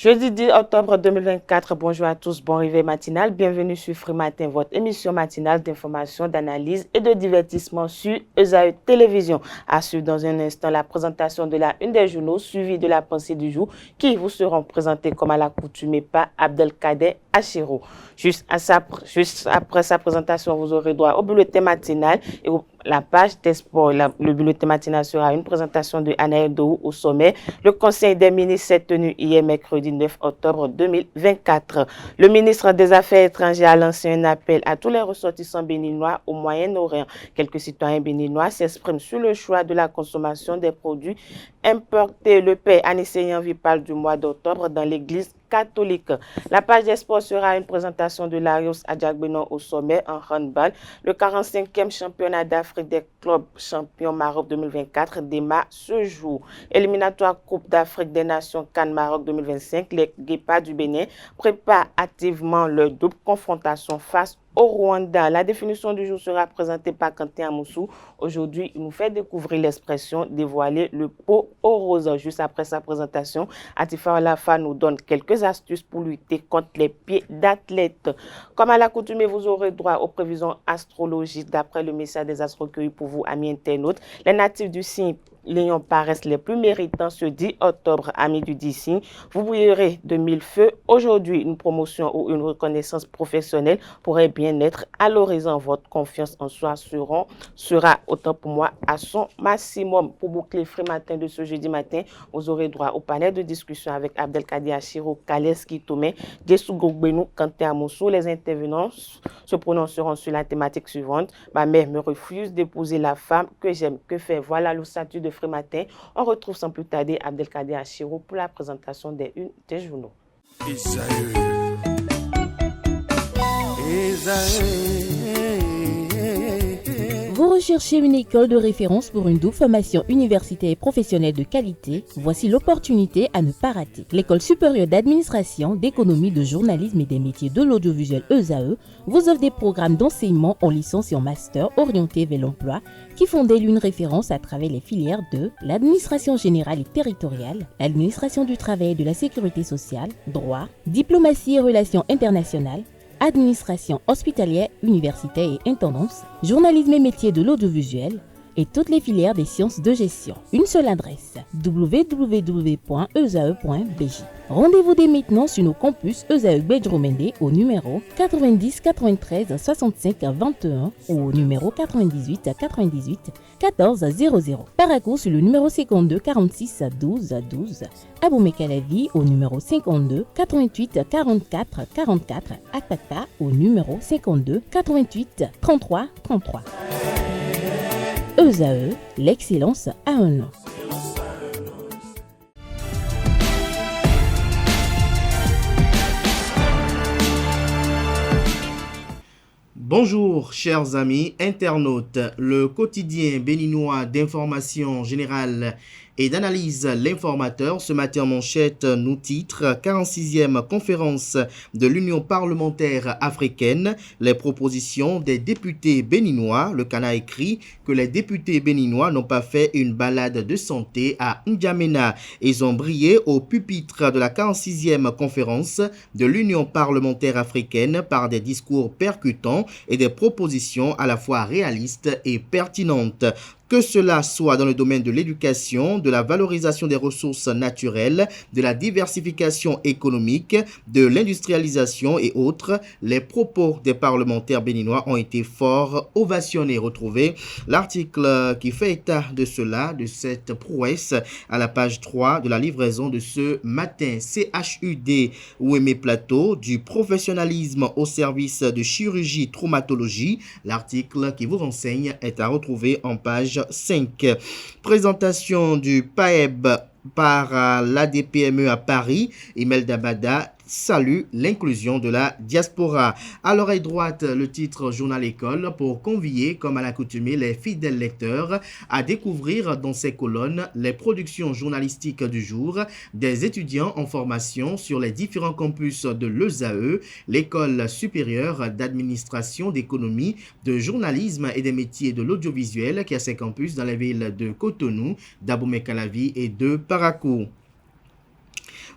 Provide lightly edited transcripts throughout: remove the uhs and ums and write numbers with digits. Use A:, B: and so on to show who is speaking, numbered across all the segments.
A: Jeudi 10 octobre 2024, bonjour à tous, bon réveil matinal, bienvenue sur Free Matin, votre émission matinale d'information, d'analyse et de divertissement sur ESAE Télévision. À suivre dans un instant la présentation de la une des journaux, suivie de la pensée du jour, qui vous seront présentés comme à l'accoutumée par Abdelkader Achiro. Juste après sa présentation, vous aurez droit au bulletin matinal et la page des sports. Le bulletin matinal sera une présentation de Anaël Dohou au sommet. Le Conseil des ministres s'est tenu hier mercredi 9 octobre 2024. Le ministre des Affaires étrangères a lancé un appel à tous les ressortissants béninois au Moyen-Orient. Quelques citoyens béninois s'expriment sur le choix de la consommation des produits importés. Le père Anicéyan parle du mois d'octobre dans l'église catholique. La page des sports sera une présentation de Larios Adjagbenon au sommet en handball. Le 45e championnat d'Afrique des clubs champions Maroc 2024 démarre ce jour. Éliminatoire Coupe d'Afrique des Nations Cannes Maroc 2025, les Guépards du Bénin préparent activement leur double confrontation face au Rwanda. La définition du jour sera présentée par Quentin Amoussou. Aujourd'hui, il nous fait découvrir l'expression dévoiler le pot au rose. Juste après sa présentation, Atifa Olafa nous donne quelques astuces pour lutter contre les pieds d'athlètes. Comme à l'accoutumée, vous aurez droit aux prévisions astrologiques d'après le message des astres recueillis pour vous, amis internautes. Les natifs du signe Lion paraissent les plus méritants ce 10 octobre, amis du 10 signe. Vous brillerez de mille feux. Aujourd'hui, une promotion ou une reconnaissance professionnelle pourrait bien être à l'horizon. Votre confiance en soi sera, autant pour moi, à son maximum. Pour boucler Free Matin de ce jeudi matin, vous aurez droit au panel de discussion avec Abdelkader Achiro, Kaleski Tomé, Dessou Gogbenou, Kanté Amoussou. Les intervenants se prononceront sur la thématique suivante. Ma mère me refuse d'épouser la femme que j'aime. Que faire? Voilà le statut de Free Matin. On retrouve sans plus tarder Abdelkader Achiro pour la présentation des journaux.
B: Vous recherchez une école de référence pour une double formation universitaire et professionnelle de qualité? Voici l'opportunité à ne pas rater. L'École supérieure d'administration, d'économie, de journalisme et des métiers de l'audiovisuel ESAE vous offre des programmes d'enseignement en licence et en master orientés vers l'emploi qui font d'elle une référence à travers les filières de l'administration générale et territoriale, l'administration du travail et de la sécurité sociale, droit, diplomatie et relations internationales, administration hospitalière, universitaire et intendance, journalisme et métiers de l'audiovisuel et toutes les filières des sciences de gestion. Une seule adresse, www.esae.bj. Rendez-vous dès maintenant sur nos campus ESAE Bedjromende au numéro 90 93 65 21 ou au numéro 98 98 14 00. Paracourt sur le numéro 52 46 12 12. Aboumé-Calavi au numéro 52 88 44 44. Akpata au numéro 52 88 33 33. ESAE, l'excellence à un nom.
C: Bonjour chers amis internautes, le quotidien béninois d'information générale et d'analyse L'Informateur ce matin en manchette nous titre 46e conférence de l'Union parlementaire africaine, les propositions des députés béninois. Le Cana écrit que les députés béninois n'ont pas fait une balade de santé à N'Djamena. Ils ont brillé au pupitre de la 46e conférence de l'Union parlementaire africaine par des discours percutants et des propositions à la fois réalistes et pertinentes. Que cela soit dans le domaine de l'éducation, de la valorisation des ressources naturelles, de la diversification économique, de l'industrialisation et autres, les propos des parlementaires béninois ont été fort ovationnés. Retrouvez l'article qui fait état de cela, de cette prouesse, à la page 3 de la livraison de ce matin. CHUD Ouémé Plateau, du professionnalisme au service de chirurgie traumatologie. L'article qui vous renseigne est à retrouver en page 5. Présentation du PAEB par l'ADPME à Paris. Imelda Bada salue l'inclusion de la diaspora. À l'oreille droite, le titre Journal École pour convier, comme à l'accoutumée, les fidèles lecteurs à découvrir dans ces colonnes les productions journalistiques du jour des étudiants en formation sur les différents campus de l'ESAE, l'École supérieure d'administration, d'économie, de journalisme et des métiers de l'audiovisuel qui a ses campus dans les villes de Cotonou, d'Abomey-Calavi et de Parakou.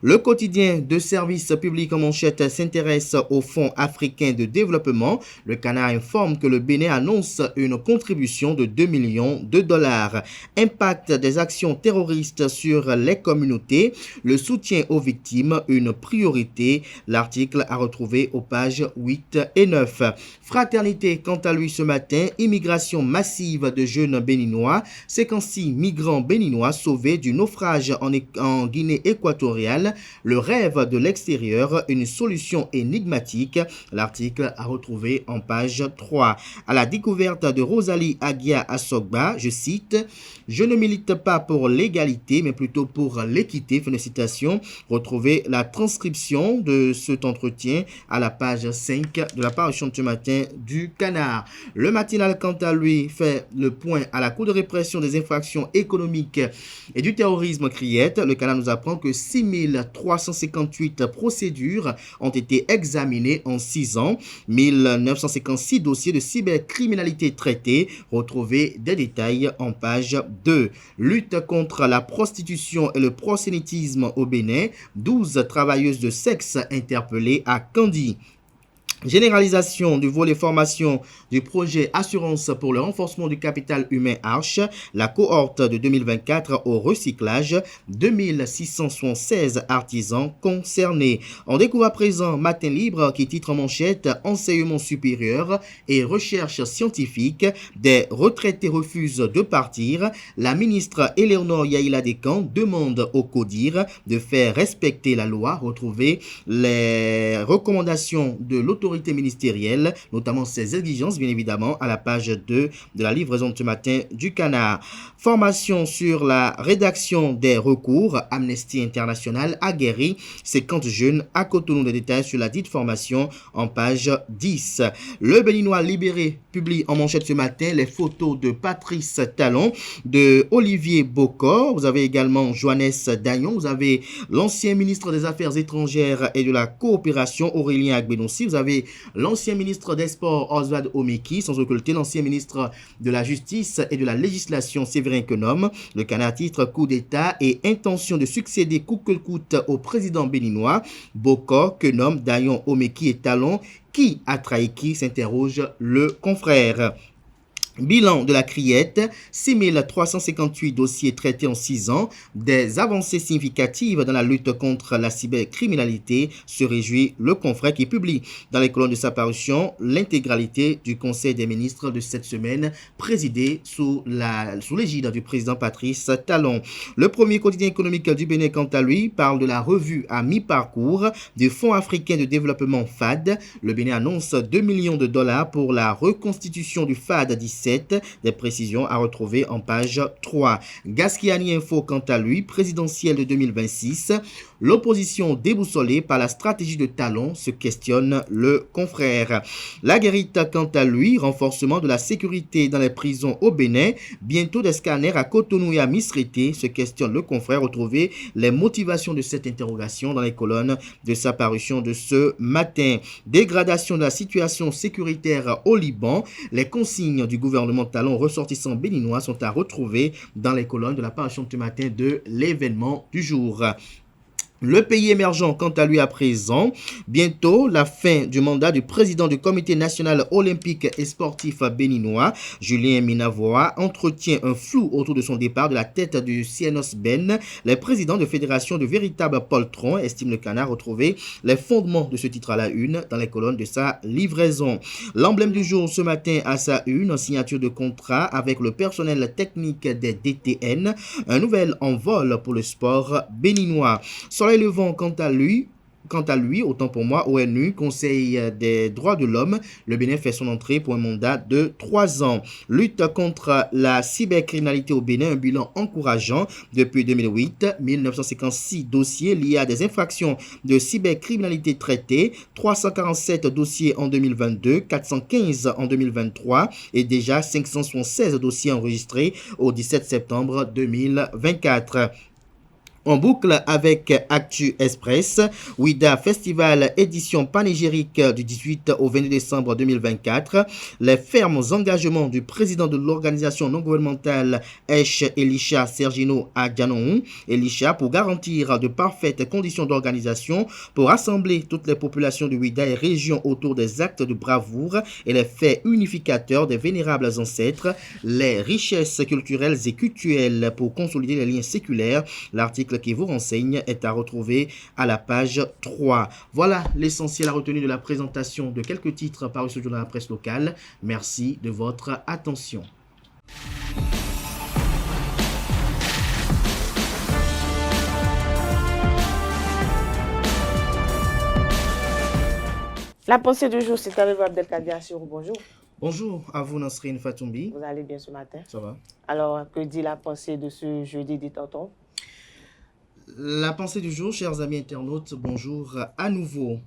C: Le quotidien de service public en manchette s'intéresse au Fonds africain de développement. Le Canard informe que le Bénin annonce une contribution de 2 millions de dollars. Impact des actions terroristes sur les communautés. Le soutien aux victimes, une priorité. L'article à retrouver aux pages 8 et 9. Fraternité, quant à lui ce matin, immigration massive de jeunes béninois. 56 migrants béninois sauvés du naufrage en Guinée équatoriale. Le rêve de l'extérieur, une solution énigmatique. L'article à retrouver en page 3. À la découverte de Rosalie Agia Assogba, je cite, « Je ne milite pas pour l'égalité, mais plutôt pour l'équité ». Fin de citation. Retrouvez la transcription de cet entretien à la page 5 de la parution de ce matin du Canard. Le matinal, quant à lui, fait le point à la Cour de répression des infractions économiques et du terrorisme Criette. Le Canard nous apprend que 6358 procédures ont été examinées en 6 ans, 1956 dossiers de cybercriminalité traités. Retrouvez des détails en page 2. Lutte contre la prostitution et le prosélytisme au Bénin. 12 travailleuses de sexe interpellées à Candy. Généralisation du volet formation du projet Assurance pour le renforcement du capital humain Arche, la cohorte de 2024 au recyclage, 2676 artisans concernés. On découvre à présent Matin Libre qui titre en manchette Enseignement supérieur et recherche scientifique, des retraités refusent de partir. La ministre Éléonore Yaïla Descamps demande au CODIR de faire respecter la loi. Retrouvez les recommandations de l'autorité ministérielle, notamment ses exigences, bien évidemment, à la page 2 de la livraison de ce matin du Canard. Formation sur la rédaction des recours. Amnesty International aguerrit 50 jeunes à Cotonou. Des détails sur la dite formation en page 10. Le Béninois libéré publie en manchette ce matin les photos de Patrice Talon, de Olivier Bocor. Vous avez également Johannes Dagnon. Vous avez l'ancien ministre des Affaires étrangères et de la coopération Aurélien Agbenossi. Vous avez l'ancien ministre des Sports Oswald Omeki, sans occulter l'ancien ministre de la Justice et de la Législation Séverin Kenom. Le Canard titre coup d'État et intention de succéder coûte que coûte au président béninois. Bocor, Kenom, Dagnon, Omeki et Talon. Qui a trahi qui, s'interroge le confrère. Bilan de la Criette, 6358 dossiers traités en 6 ans, des avancées significatives dans la lutte contre la cybercriminalité, se réjouit le confrère qui publie dans les colonnes de sa parution l'intégralité du Conseil des ministres de cette semaine, présidé sous l'égide du président Patrice Talon. Le premier quotidien économique du Bénin, quant à lui, parle de la revue à mi-parcours du Fonds africain de développement FAD. Le Bénin annonce 2 millions de dollars pour la reconstitution du FAD 17. Des précisions à retrouver en page 3. Gaskiani Info, quant à lui, présidentielle de 2026. L'opposition déboussolée par la stratégie de Talon, se questionne le confrère. La Guérite, quant à lui, renforcement de la sécurité dans les prisons au Bénin. Bientôt des scanners à Cotonou et à Misrité, se questionne le confrère. Retrouvez les motivations de cette interrogation dans les colonnes de sa parution de ce matin. Dégradation de la situation sécuritaire au Liban. Les consignes du gouvernement Talon ressortissants béninois sont à retrouver dans les colonnes de la parution de ce matin de l'événement du jour. Le pays émergent, quant à lui, à présent, bientôt la fin du mandat du président du comité national olympique et sportif béninois, Julien Minavoa, entretient un flou autour de son départ de la tête du CNOS Ben. Les présidents de fédération de véritables poltrons, estime le Canard, retrouver les fondements de ce titre à la une dans les colonnes de sa livraison. L'emblème du jour ce matin à sa une, signature de contrat avec le personnel technique des DTN, un nouvel envol pour le sport béninois. Soleil Levant, quant à lui, autant pour moi, ONU, Conseil des droits de l'homme, le Bénin fait son entrée pour un mandat de 3 ans. Lutte contre la cybercriminalité au Bénin, un bilan encourageant depuis 2008. 1956 dossiers liés à des infractions de cybercriminalité traités, 347 dossiers en 2022, 415 en 2023 et déjà 576 dossiers enregistrés au 17 septembre 2024. En boucle avec Actu Express, Ouida Festival édition panégyrique du 18 au 22 décembre 2024. Les fermes engagements du président de l'organisation non gouvernementale Esh Elisha Sergino Aganoun, Elisha, pour garantir de parfaites conditions d'organisation, pour rassembler toutes les populations de Ouida et régions autour des actes de bravoure et les faits unificateurs des vénérables ancêtres, les richesses culturelles et cultuelles pour consolider les liens séculaires. L'article qui vous renseigne est à retrouver à la page 3. Voilà l'essentiel à retenir de la présentation de quelques titres parus ce jour dans la presse locale. Merci de votre attention.
A: La pensée du jour, c'est avec Abdelkader Assirou. Bonjour.
C: Bonjour à vous, Nasrine Fatoumbi.
A: Vous allez bien ce matin?
C: Ça va.
A: Alors, que dit la pensée de ce jeudi des tontons?
C: La pensée du jour, chers amis internautes, bonjour à nouveau.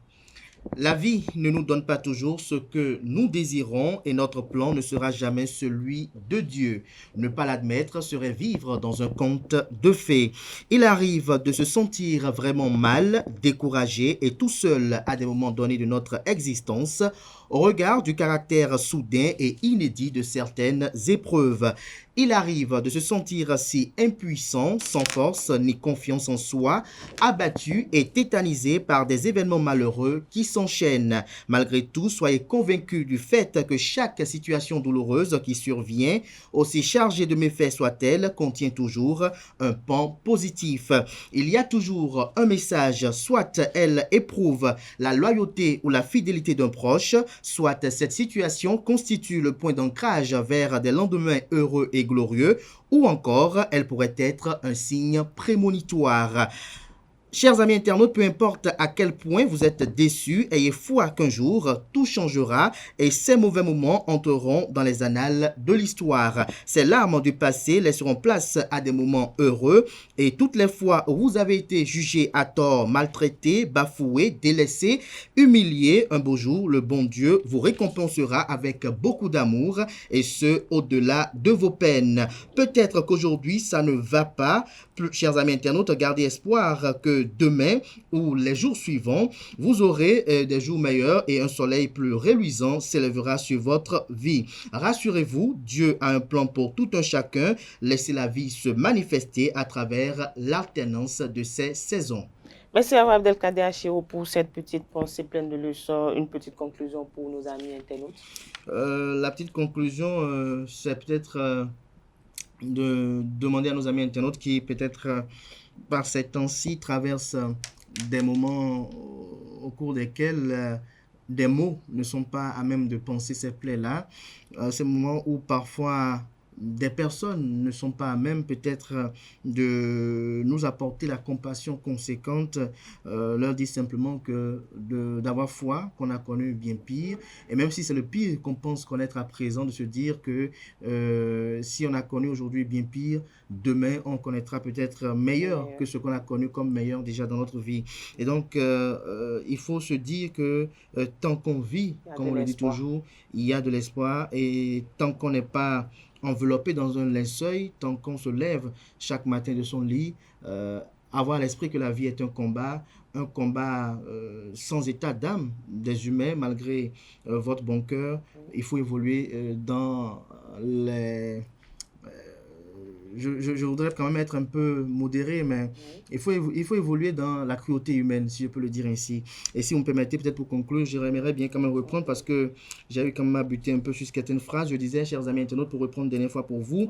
C: La vie ne nous donne pas toujours ce que nous désirons et notre plan ne sera jamais celui de Dieu. Ne pas l'admettre serait vivre dans un conte de fées. Il arrive de se sentir vraiment mal, découragé et tout seul à des moments donnés de notre existence au regard du caractère soudain et inédit de certaines épreuves. Il arrive de se sentir si impuissant, sans force ni confiance en soi, abattu et tétanisé par des événements malheureux qui s'enchaînent. Malgré tout, soyez convaincus du fait que chaque situation douloureuse qui survient, aussi chargée de méfaits soit-elle, contient toujours un pan positif. Il y a toujours un message, soit elle éprouve la loyauté ou la fidélité d'un proche, soit cette situation constitue le point d'ancrage vers des lendemains heureux et glorieux, ou encore elle pourrait être un signe prémonitoire. Chers amis internautes, peu importe à quel point vous êtes déçus, ayez foi qu'un jour, tout changera et ces mauvais moments entreront dans les annales de l'histoire. Ces larmes du passé laisseront place à des moments heureux et toutes les fois où vous avez été jugé à tort, maltraité, bafoué, délaissé, humilié, un beau jour, le bon Dieu vous récompensera avec beaucoup d'amour et ce, au-delà de vos peines. Peut-être qu'aujourd'hui, ça ne va pas. Chers amis internautes, gardez espoir que demain ou les jours suivants, vous aurez des jours meilleurs et un soleil plus reluisant s'élèvera sur votre vie. Rassurez-vous, Dieu a un plan pour tout un chacun. Laissez la vie se manifester à travers l'alternance de ces saisons.
A: Merci à Abdelkader Assirou pour cette petite pensée pleine de leçons. Une petite conclusion pour nos amis internautes.
C: La petite conclusion, c'est peut-être de demander à nos amis internautes qui peut-être par ces temps-ci traversent des moments au cours desquels des mots ne sont pas à même de penser ces plaies-là. Ces moments où parfois des personnes ne sont pas à même peut-être de nous apporter la compassion conséquente, leur dire simplement que d'avoir foi, qu'on a connu bien pire, et même si c'est le pire qu'on pense connaître à présent, de se dire que si on a connu aujourd'hui bien pire, demain on connaîtra peut-être meilleur que ce qu'on a connu comme meilleur déjà dans notre vie. Et donc il faut se dire que tant qu'on vit, comme on le dit toujours, il y a de l'espoir, et tant qu'on n'est pas enveloppé dans un linceul, tant qu'on se lève chaque matin de son lit, avoir à l'esprit que la vie est un combat sans état d'âme des humains, malgré votre bon cœur. Il faut évoluer dans les... Je voudrais quand même être un peu modéré, mais il faut évoluer dans la cruauté humaine, si je peux le dire ainsi. Et si vous me permettez, peut-être pour conclure, j'aimerais bien quand même reprendre, parce que j'ai eu quand même à buter un peu sur certaines phrases. Je disais, chers amis internautes, pour reprendre une dernière fois pour vous,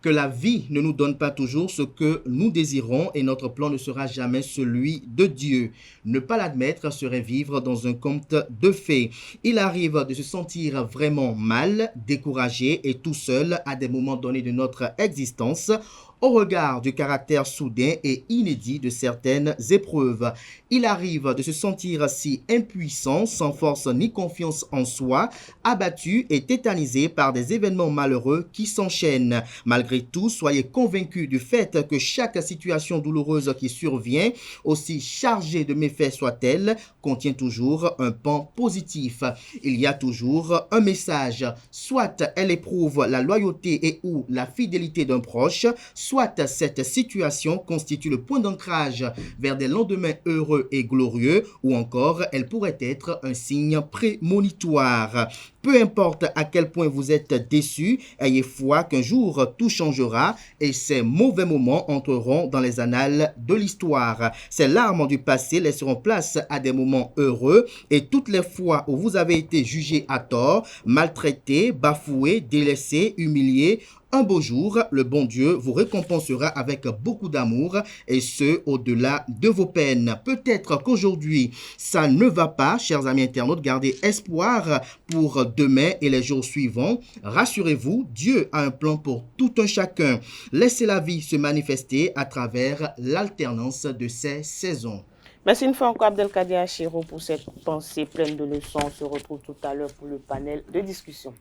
C: que la vie ne nous donne pas toujours ce que nous désirons et notre plan ne sera jamais celui de Dieu. Ne pas l'admettre serait vivre dans un conte de fées. Il arrive de se sentir vraiment mal, découragé et tout seul à des moments donnés de notre existence, au regard du caractère soudain et inédit de certaines épreuves. Il arrive de se sentir si impuissant, sans force ni confiance en soi, abattu et tétanisé par des événements malheureux qui s'enchaînent. Malgré tout, soyez convaincus du fait que chaque situation douloureuse qui survient, aussi chargée de méfaits soit-elle, contient toujours un pan positif. Il y a toujours un message, soit elle éprouve la loyauté et ou la fidélité d'un proche, Soit cette situation constitue le point d'ancrage vers des lendemains heureux et glorieux, ou encore elle pourrait être un signe prémonitoire. Peu importe à quel point vous êtes déçu, ayez foi qu'un jour tout changera et ces mauvais moments entreront dans les annales de l'histoire. Ces larmes du passé laisseront place à des moments heureux et toutes les fois où vous avez été jugé à tort, maltraité, bafoué, délaissé, humilié, un beau jour, le bon Dieu vous récompensera avec beaucoup d'amour et ce, au-delà de vos peines. Peut-être qu'aujourd'hui, ça ne va pas, chers amis internautes, gardez espoir pour demain et les jours suivants. Rassurez-vous, Dieu a un plan pour tout un chacun. Laissez la vie se manifester à travers l'alternance de ces saisons.
A: Merci une fois encore Abdelkader Achiro pour cette pensée pleine de leçons. On se retrouve tout à l'heure pour le panel de discussion.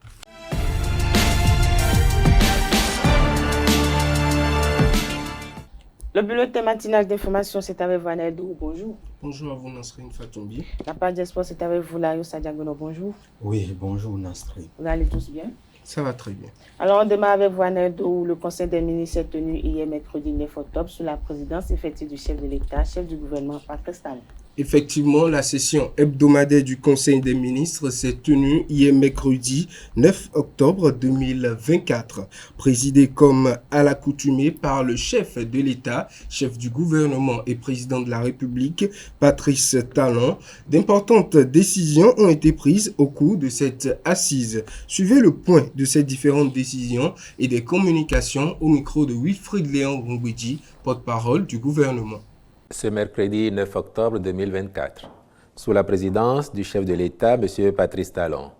A: Le bulletin matinal d'information, c'est avec vous, Anaël Dou. Bonjour.
D: Bonjour à vous, Nasrine Fatombi.
A: La page des sports, c'est avec vous, Lario Sadiagono. Bonjour.
E: Oui, bonjour, Nasrine.
A: Vous allez tous bien?
D: Ça va très bien.
A: Alors, on démarre avec vous, Anaël Dou. Le Conseil des ministres s'est tenu hier mercredi 9 octobre sous la présidence effective du chef de l'État, chef du gouvernement, Patrice Talon.
D: Effectivement, la session hebdomadaire du Conseil des ministres s'est tenue hier mercredi 9 octobre 2024, présidée comme à l'accoutumée par le chef de l'État, chef du gouvernement et président de la République, Patrice Talon. D'importantes décisions ont été prises au cours de cette assise. Suivez le point de ces différentes décisions et des communications au micro de Wilfried Léon Rungwiji, porte-parole du gouvernement.
F: Ce mercredi 9 octobre 2024, sous la présidence du chef de l'État, M. Patrice Talon,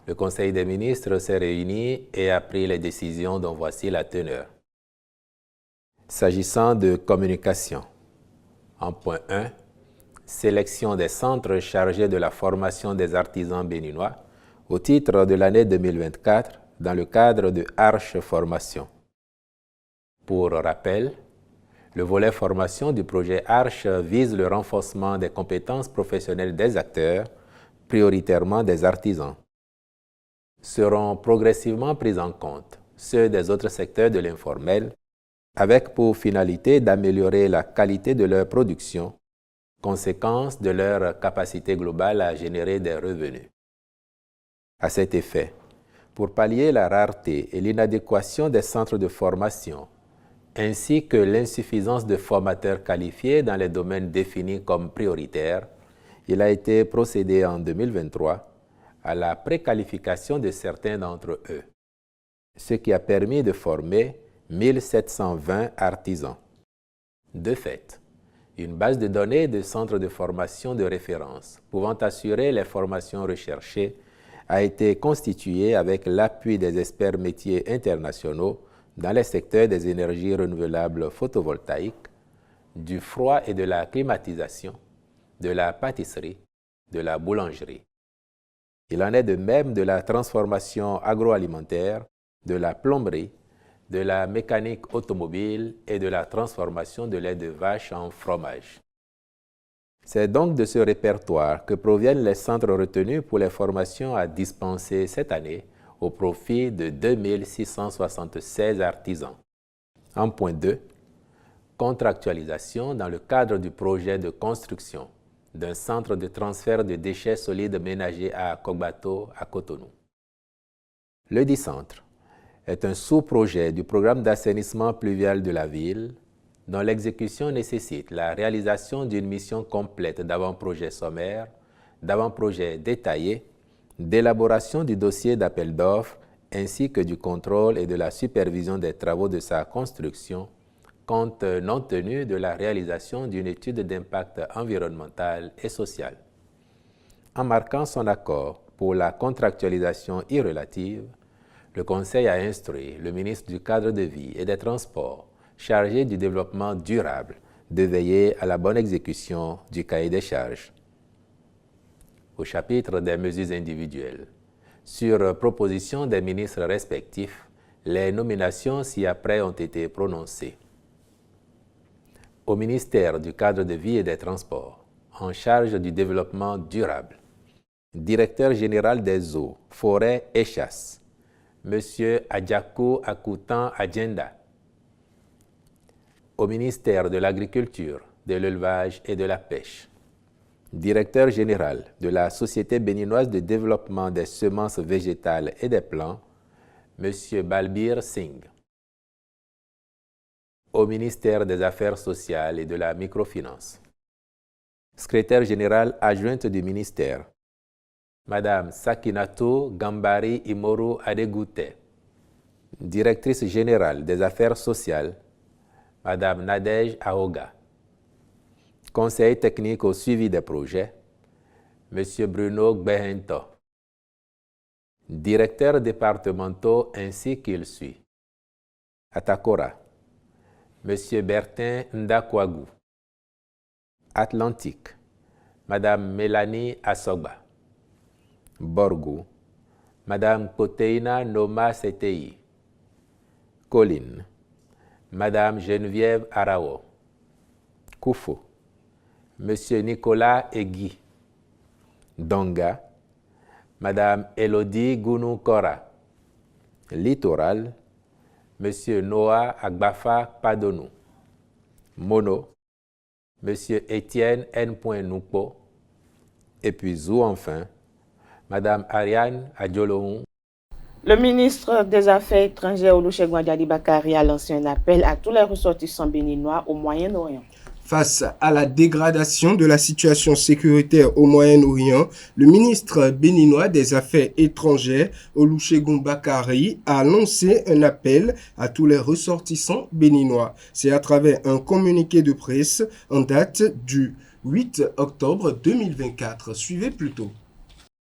F: le Conseil des ministres s'est réuni et a pris les décisions dont voici la teneur. S'agissant de communication, en point 1, sélection des centres chargés de la formation des artisans béninois au titre de l'année 2024 dans le cadre de Arche Formation. Pour rappel, le volet formation du projet Arche vise le renforcement des compétences professionnelles des acteurs, prioritairement des artisans. Seront progressivement pris en compte ceux des autres secteurs de l'informel, avec pour finalité d'améliorer la qualité de leur production, conséquence de leur capacité globale à générer des revenus. À cet effet, pour pallier la rareté et l'inadéquation des centres de formation, ainsi que l'insuffisance de formateurs qualifiés dans les domaines définis comme prioritaires, il a été procédé en 2023 à la préqualification de certains d'entre eux, ce qui a permis de former 1720 artisans. De fait, une base de données de centres de formation de référence pouvant assurer les formations recherchées a été constituée avec l'appui des experts métiers internationaux dans les secteurs des énergies renouvelables photovoltaïques, du froid et de la climatisation, de la pâtisserie, de la boulangerie. Il en est de même de la transformation agroalimentaire, de la plomberie, de la mécanique automobile et de la transformation de lait de vache en fromage. C'est donc de ce répertoire que proviennent les centres retenus pour les formations à dispenser cette année au profit de 2676 artisans. En point 2, contractualisation dans le cadre du projet de construction d'un centre de transfert de déchets solides ménagers à Kogbato, à Cotonou. Le dit centre est un sous-projet du programme d'assainissement pluvial de la ville, dont l'exécution nécessite la réalisation d'une mission complète d'avant-projet sommaire, d'avant-projet détaillé, d'élaboration du dossier d'appel d'offres ainsi que du contrôle et de la supervision des travaux de sa construction, compte non tenu de la réalisation d'une étude d'impact environnemental et social. En marquant son accord pour la contractualisation irrelative, le Conseil a instruit le ministre du Cadre de vie et des Transports, chargé du développement durable, de veiller à la bonne exécution du cahier des charges. Au chapitre des mesures individuelles, sur proposition des ministres respectifs, les nominations ci-après ont été prononcées. Au ministère du Cadre de vie et des Transports, en charge du développement durable, directeur général des eaux, forêts et chasses, M. Adjakou Akoutan Adjenda. au ministère de l'Agriculture, de l'Élevage et de la Pêche. Directeur général de la Société béninoise de développement des semences végétales et des plants, M. Balbir Singh. Au ministère des Affaires sociales et de la microfinance. Secrétaire générale adjointe du ministère, Madame Sakinato Gambari Imoru Adegute. Directrice générale des Affaires sociales, Madame Nadège Aoga. Conseil technique au suivi des projets, M. Bruno Gbehento. Directeurs départementaux ainsi qu'il suit. Atakora, M. Bertin Ndakwagu. Atlantique, Madame Mélanie Asogba. Borgou, Madame Koteina Noma Setei. Colline, Madame Geneviève Arao. Koufo, Monsieur Nicolas Egui. Donga, Madame Elodie Gounou-Kora. Littoral, Monsieur Noah Agbafa Padonou. Mono, Monsieur Étienne N. Noupo. Et puis Zou enfin, Madame Ariane Adjolohun.
A: Le ministre des Affaires étrangères Olusegun Ajadi Bakari a lancé un appel à tous les ressortissants béninois au Moyen-Orient.
D: Face à la dégradation de la situation sécuritaire au Moyen-Orient, le ministre béninois des Affaires étrangères, Olusegun Bakari, a lancé un appel à tous les ressortissants béninois. C'est à travers un communiqué de presse en date du 8 octobre 2024. Suivez plutôt.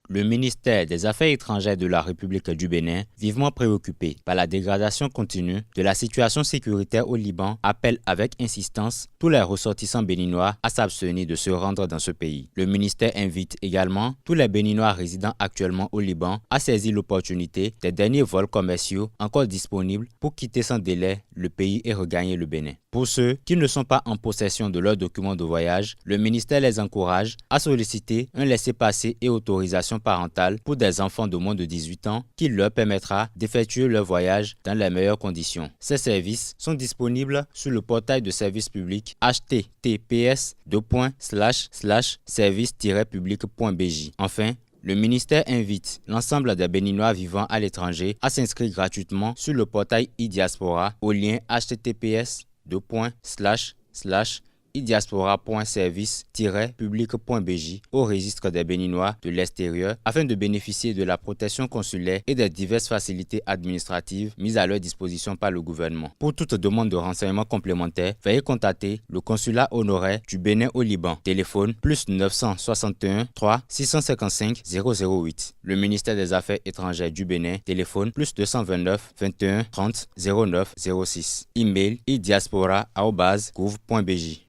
G: Le ministère des Affaires étrangères de la République du Bénin, vivement préoccupé par la dégradation continue de la situation sécuritaire au Liban, appelle avec insistance tous les ressortissants béninois à s'abstenir de se rendre dans ce pays. Le ministère invite également tous les Béninois résidant actuellement au Liban à saisir l'opportunité des derniers vols commerciaux encore disponibles pour quitter sans délai le pays et regagner le Bénin. Pour ceux qui ne sont pas en possession de leurs documents de voyage, le ministère les encourage à solliciter un laissez-passer et autorisation parentale pour des enfants de moins de 18 ans qui leur permettra d'effectuer leur voyage dans les meilleures conditions. Ces services sont disponibles sur le portail de service public https://service-public.bj. Enfin, le ministère invite l'ensemble des Béninois vivant à l'étranger à s'inscrire gratuitement sur le portail e-diaspora au lien https://idiaspora.service-public.bj au registre des Béninois de l'extérieur afin de bénéficier de la protection consulaire et des diverses facilités administratives mises à leur disposition par le gouvernement. Pour toute demande de renseignements complémentaires, veuillez contacter le consulat honoraire du Bénin au Liban. Téléphone +961 3 655 008. Le ministère des Affaires étrangères du Bénin. Téléphone +229 21 30 09 06. Email idiaspora@gouv.bj.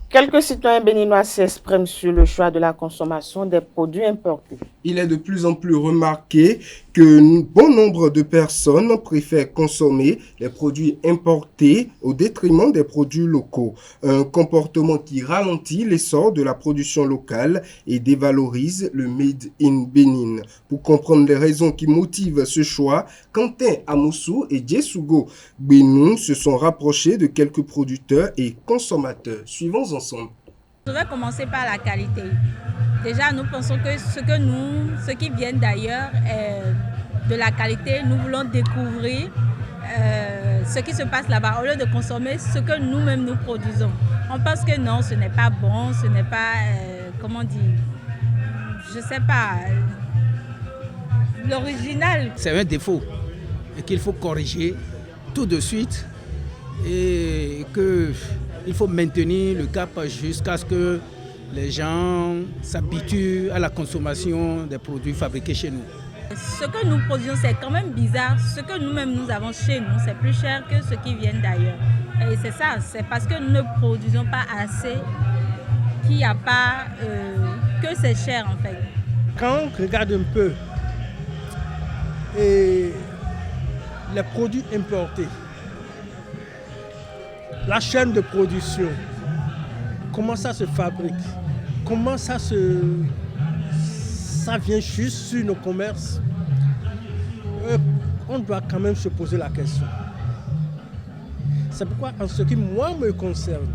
A: Quelques citoyens béninois s'expriment sur le choix de la consommation des produits importés.
D: Il est de plus en plus remarqué que bon nombre de personnes préfèrent consommer les produits importés au détriment des produits locaux. Un comportement qui ralentit l'essor de la production locale et dévalorise le Made in Bénin. Pour comprendre les raisons qui motivent ce choix, Quentin Amoussou et Djesugo Benou se sont rapprochés de quelques producteurs et consommateurs. Suivons ensemble.
H: Je vais commencer par la qualité. Déjà, nous pensons que ceux qui viennent d'ailleurs est de la qualité. Nous voulons découvrir ce qui se passe là-bas au lieu de consommer ce que nous-mêmes nous produisons. On pense que non, ce n'est pas bon, ce n'est pas, comment dire, je ne sais pas, l'original.
I: C'est un défaut et qu'il faut corriger tout de suite et qu'il faut maintenir le cap jusqu'à ce que les gens s'habituent à la consommation des produits fabriqués chez nous.
H: Ce que nous produisons, c'est quand même bizarre. Ce que nous-mêmes nous avons chez nous, c'est plus cher que ce qui vient d'ailleurs. Et c'est ça, c'est parce que nous ne produisons pas assez qu'il n'y a pas que c'est cher en fait.
I: Quand on regarde un peu les produits importés, la chaîne de production, comment ça se fabrique, comment ça vient juste sur nos commerces, on doit quand même se poser la question.
J: C'est pourquoi, en ce qui moi me concerne,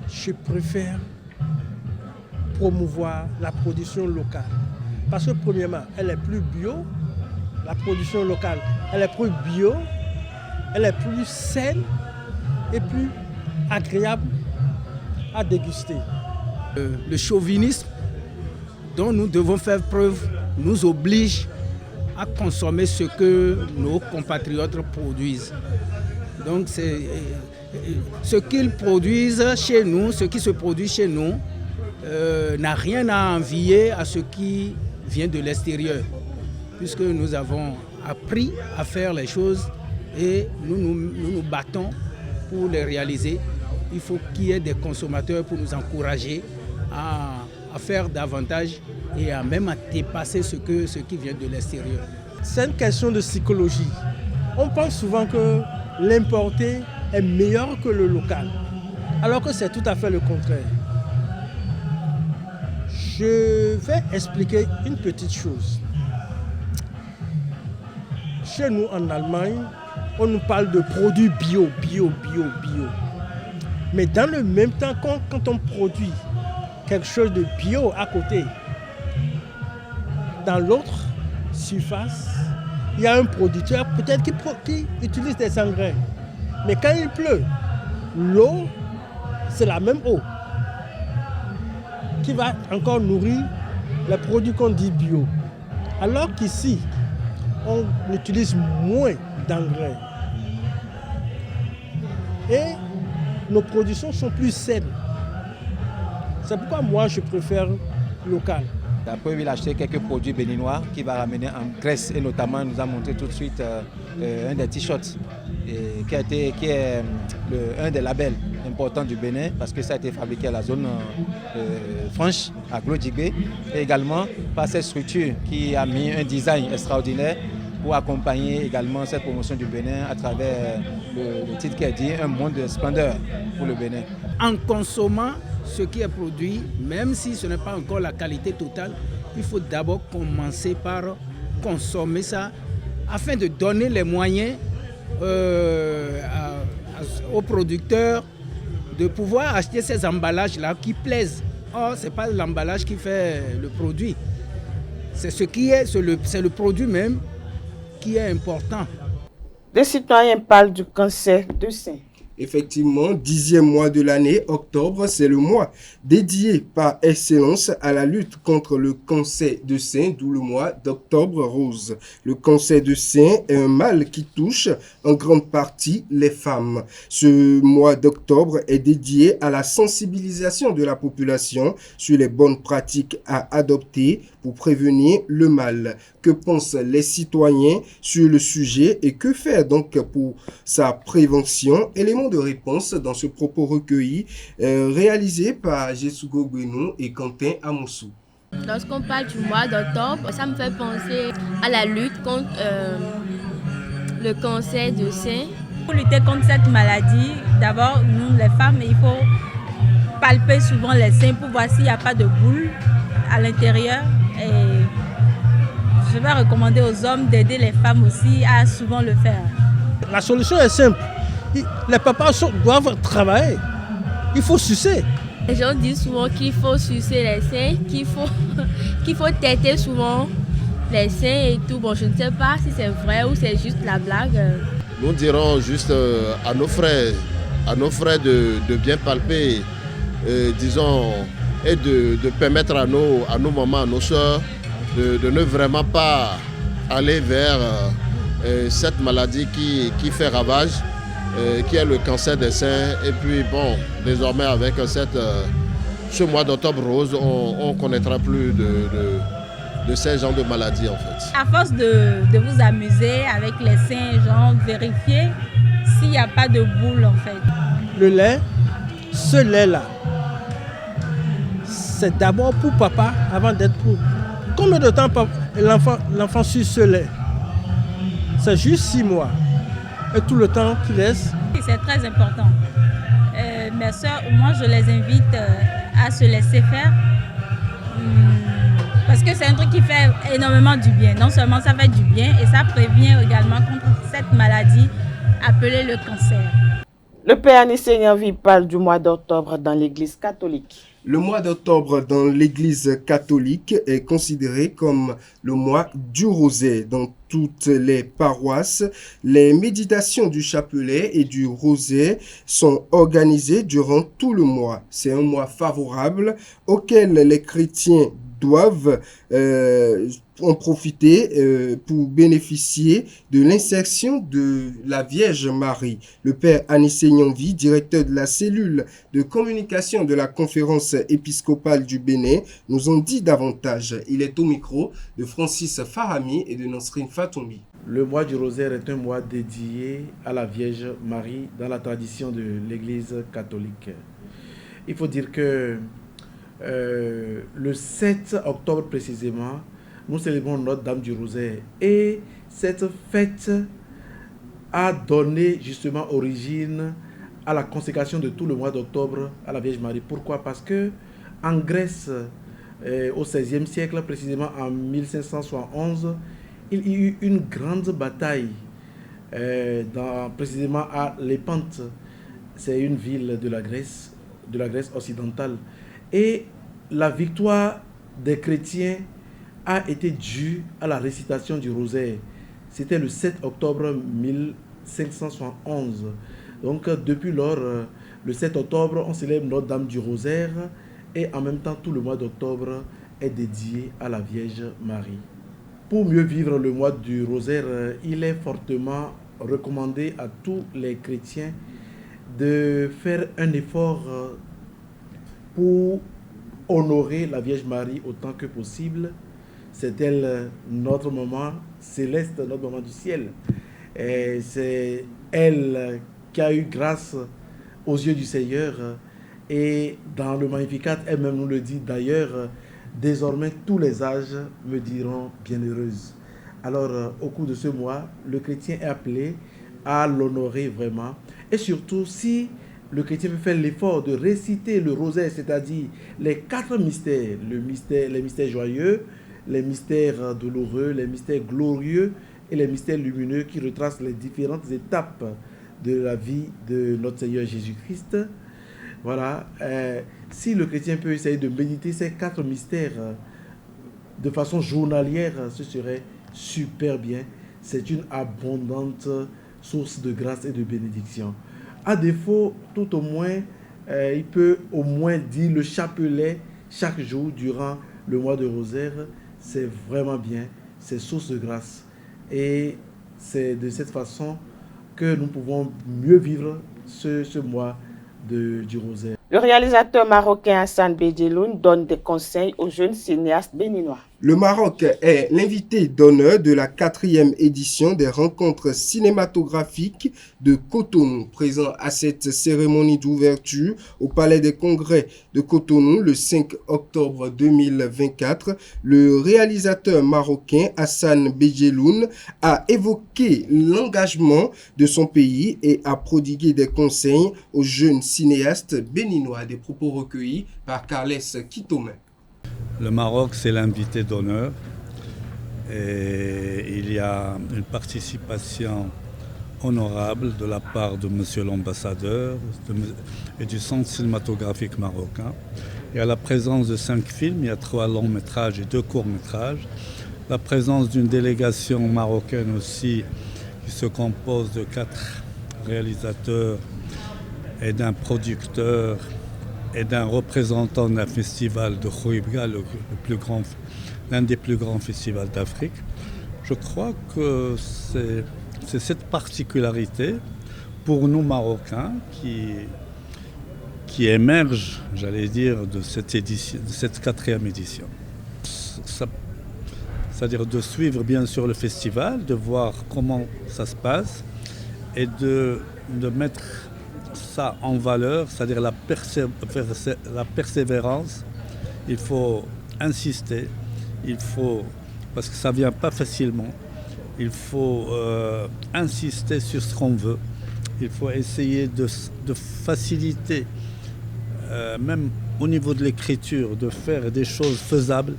J: je préfère promouvoir la production locale. Parce que premièrement, elle est plus bio, la production locale, elle est plus bio, elle est plus saine et plus agréable à déguster.
I: Le chauvinisme dont nous devons faire preuve nous oblige à consommer ce que nos compatriotes produisent. Donc ce qu'ils produisent chez nous, ce qui se produit chez nous, n'a rien à envier à ce qui vient de l'extérieur, puisque nous avons appris à faire les choses et nous nous battons pour les réaliser. Il faut qu'il y ait des consommateurs pour nous encourager à faire davantage et à même à dépasser ce qui vient de l'extérieur.
J: C'est une question de psychologie. On pense souvent que l'importé est meilleur que le local, alors que c'est tout à fait le contraire. Je vais expliquer une petite chose. Chez nous en Allemagne, on nous parle de produits bio. Mais dans le même temps, quand on produit quelque chose de bio à côté, dans l'autre surface, il y a un producteur peut-être qui utilise des engrais. Mais quand il pleut, l'eau, c'est la même eau qui va encore nourrir les produits qu'on dit bio. Alors qu'ici, on utilise moins d'engrais. Et nos productions sont plus saines. C'est pourquoi moi je préfère local.
K: Après, il a acheté quelques produits béninois qu'il va ramener en Grèce. Et notamment, il nous a montré tout de suite un des t-shirts qui est un des labels importants du Bénin parce que ça a été fabriqué à la zone franche, à Glodjigbe. Et également par cette structure qui a mis un design extraordinaire pour accompagner également cette promotion du Bénin à travers le titre qui a dit « Un monde de splendeur pour le Bénin ».
I: En consommant ce qui est produit, même si ce n'est pas encore la qualité totale, il faut d'abord commencer par consommer ça afin de donner les moyens aux producteurs de pouvoir acheter ces emballages-là qui plaisent. Or, ce n'est pas l'emballage qui fait le produit. C'est le produit même qui est important.
A: Des citoyens parlent du cancer du sein.
D: Effectivement, 10e mois de l'année, octobre, c'est le mois dédié par excellence à la lutte contre le cancer de sein, d'où le mois d'octobre rose. Le cancer de sein est un mal qui touche en grande partie les femmes. Ce mois d'octobre est dédié à la sensibilisation de la population sur les bonnes pratiques à adopter pour prévenir le mal. Que pensent les citoyens sur le sujet et que faire donc pour sa prévention? Élément de réponse dans ce propos recueilli réalisé par Jessugo Gbenou et Quentin Amoussou.
L: Lorsqu'on parle du mois d'octobre, ça me fait penser à la lutte contre le cancer du sein.
H: Pour lutter contre cette maladie, d'abord, nous les femmes, il faut palper souvent les seins pour voir s'il n'y a pas de boules à l'intérieur. Et je vais recommander aux hommes d'aider les femmes aussi à souvent le faire.
J: La solution est simple. Les papas doivent travailler. Il faut sucer.
L: Les gens disent souvent qu'il faut sucer les seins, qu'il faut têter souvent les seins et tout. Bon, je ne sais pas si c'est vrai ou c'est juste la blague.
M: Nous dirons juste à nos frères de bien palper, disons, et de permettre à nos mamans, à nos soeurs, de ne vraiment pas aller vers cette maladie qui fait ravage, qui est le cancer des seins. Et puis bon, désormais avec ce mois d'octobre rose, on ne connaîtra plus de ces genres de maladies en fait.
H: À force de vous amuser avec les seins, genre vérifier s'il n'y a pas de boule en fait.
J: Le lait, ce lait-là, c'est d'abord pour papa avant d'être pour... Combien de temps l'enfant suit ce lait? C'est juste 6 mois. Et tout le temps qu'il laisse.
H: C'est très important. Mes soeurs, moi je les invite à se laisser faire. Parce que c'est un truc qui fait énormément du bien. Non seulement ça fait du bien et ça prévient également contre cette maladie appelée le cancer.
A: Le père Anisénian Vie parle du mois d'octobre dans l'Église catholique.
D: Le mois d'octobre dans l'Église catholique est considéré comme le mois du rosaire. Dans toutes les paroisses, les méditations du chapelet et du rosaire sont organisées durant tout le mois. C'est un mois favorable auquel les chrétiens doivent en profiter pour bénéficier de l'insertion de la Vierge Marie. Le père Anisénian Vie, directeur de la cellule de communication de la conférence épiscopale du Bénin, nous en dit davantage. Il est au micro de Francis Farami et de Nasrin Fatoumi.
N: Le mois du rosaire est un mois dédié à la Vierge Marie dans la tradition de l'Église catholique. Il faut dire que le 7 octobre précisément, nous célébrons Notre-Dame du Rosaire. Et cette fête a donné justement origine à la consécration de tout le mois d'octobre à la Vierge Marie. Pourquoi? Parce que en Grèce, au XVIe siècle, précisément en 1571, il y eut une grande bataille, précisément à Lépante. C'est une ville de la Grèce occidentale. Et la victoire des chrétiens a été due à la récitation du rosaire. C'était le 7 octobre 1571. Donc depuis lors, le 7 octobre, on célèbre Notre-Dame du Rosaire et en même temps, tout le mois d'octobre est dédié à la Vierge Marie. Pour mieux vivre le mois du rosaire, il est fortement recommandé à tous les chrétiens de faire un effort pour honorer la Vierge Marie autant que possible. C'est elle notre maman céleste, notre maman du ciel. Et c'est elle qui a eu grâce aux yeux du Seigneur. Et dans le Magnificat, elle-même nous le dit d'ailleurs, désormais tous les âges me diront bienheureuse. Alors au cours de ce mois, le chrétien est appelé à l'honorer vraiment. Et surtout, si le chrétien peut faire l'effort de réciter le rosaire, c'est-à-dire les 4 mystères, les mystères joyeux, les mystères douloureux, les mystères glorieux et les mystères lumineux qui retracent les différentes étapes de la vie de notre Seigneur Jésus-Christ. Voilà, si le chrétien peut essayer de méditer ces 4 mystères de façon journalière, ce serait super bien. C'est une abondante source de grâce et de bénédiction. À défaut, tout au moins, il peut au moins dire le chapelet chaque jour durant le mois de rosaire. C'est vraiment bien, c'est source de grâce. Et c'est de cette façon que nous pouvons mieux vivre ce mois du rosaire.
A: Le réalisateur marocain Hassan Bédjeloun donne des conseils aux jeunes cinéastes béninois.
D: Le Maroc est l'invité d'honneur de la 4e édition des rencontres cinématographiques de Cotonou. Présent à cette cérémonie d'ouverture au Palais des Congrès de Cotonou le 5 octobre 2024, le réalisateur marocain Hassan Bédjeloun a évoqué l'engagement de son pays et a prodigué des conseils aux jeunes cinéastes béninois. Des propos recueillis par Carles Kitome.
O: Le Maroc, c'est l'invité d'honneur et il y a une participation honorable de la part de monsieur l'ambassadeur et du Centre cinématographique marocain. Il y a la présence de 5 films, il y a 3 longs métrages et 2 courts métrages. La présence d'une délégation marocaine aussi qui se compose de 4 réalisateurs et d'un producteur et d'un représentant d'un festival de Khouribga, l'un des plus grands festivals d'Afrique. Je crois que c'est cette particularité pour nous Marocains qui émerge, j'allais dire, de cette 4e édition. C'est-à-dire de suivre bien sûr le festival, de voir comment ça se passe et de mettre ça en valeur, c'est-à-dire la persévérance. Il faut insister, parce que ça ne vient pas facilement, il faut insister sur ce qu'on veut, il faut essayer de faciliter, même au niveau de l'écriture, de faire des choses faisables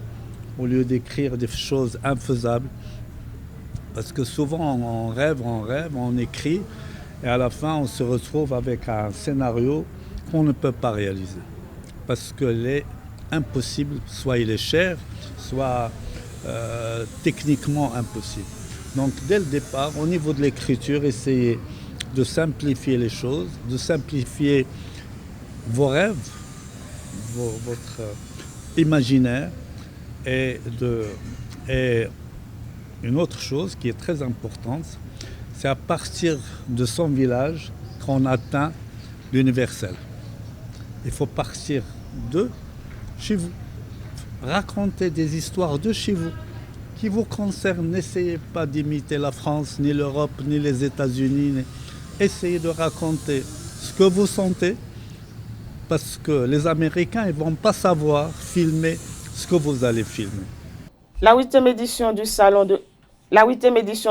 O: au lieu d'écrire des choses infaisables, parce que souvent on rêve, on écrit, Et à la fin, on se retrouve avec un scénario qu'on ne peut pas réaliser. Parce qu'il est impossible, soit il est cher, soit techniquement impossible. Donc dès le départ, au niveau de l'écriture, essayez de simplifier les choses, de simplifier vos rêves, votre imaginaire, et une autre chose qui est très importante, c'est à partir de son village qu'on atteint l'universel. Il faut partir de chez vous, raconter des histoires de chez vous qui vous concernent. N'essayez pas d'imiter la France, ni l'Europe, ni les États-Unis. Essayez de raconter ce que vous sentez, parce que les Américains ne vont pas savoir filmer ce que vous allez filmer.
A: La 8e édition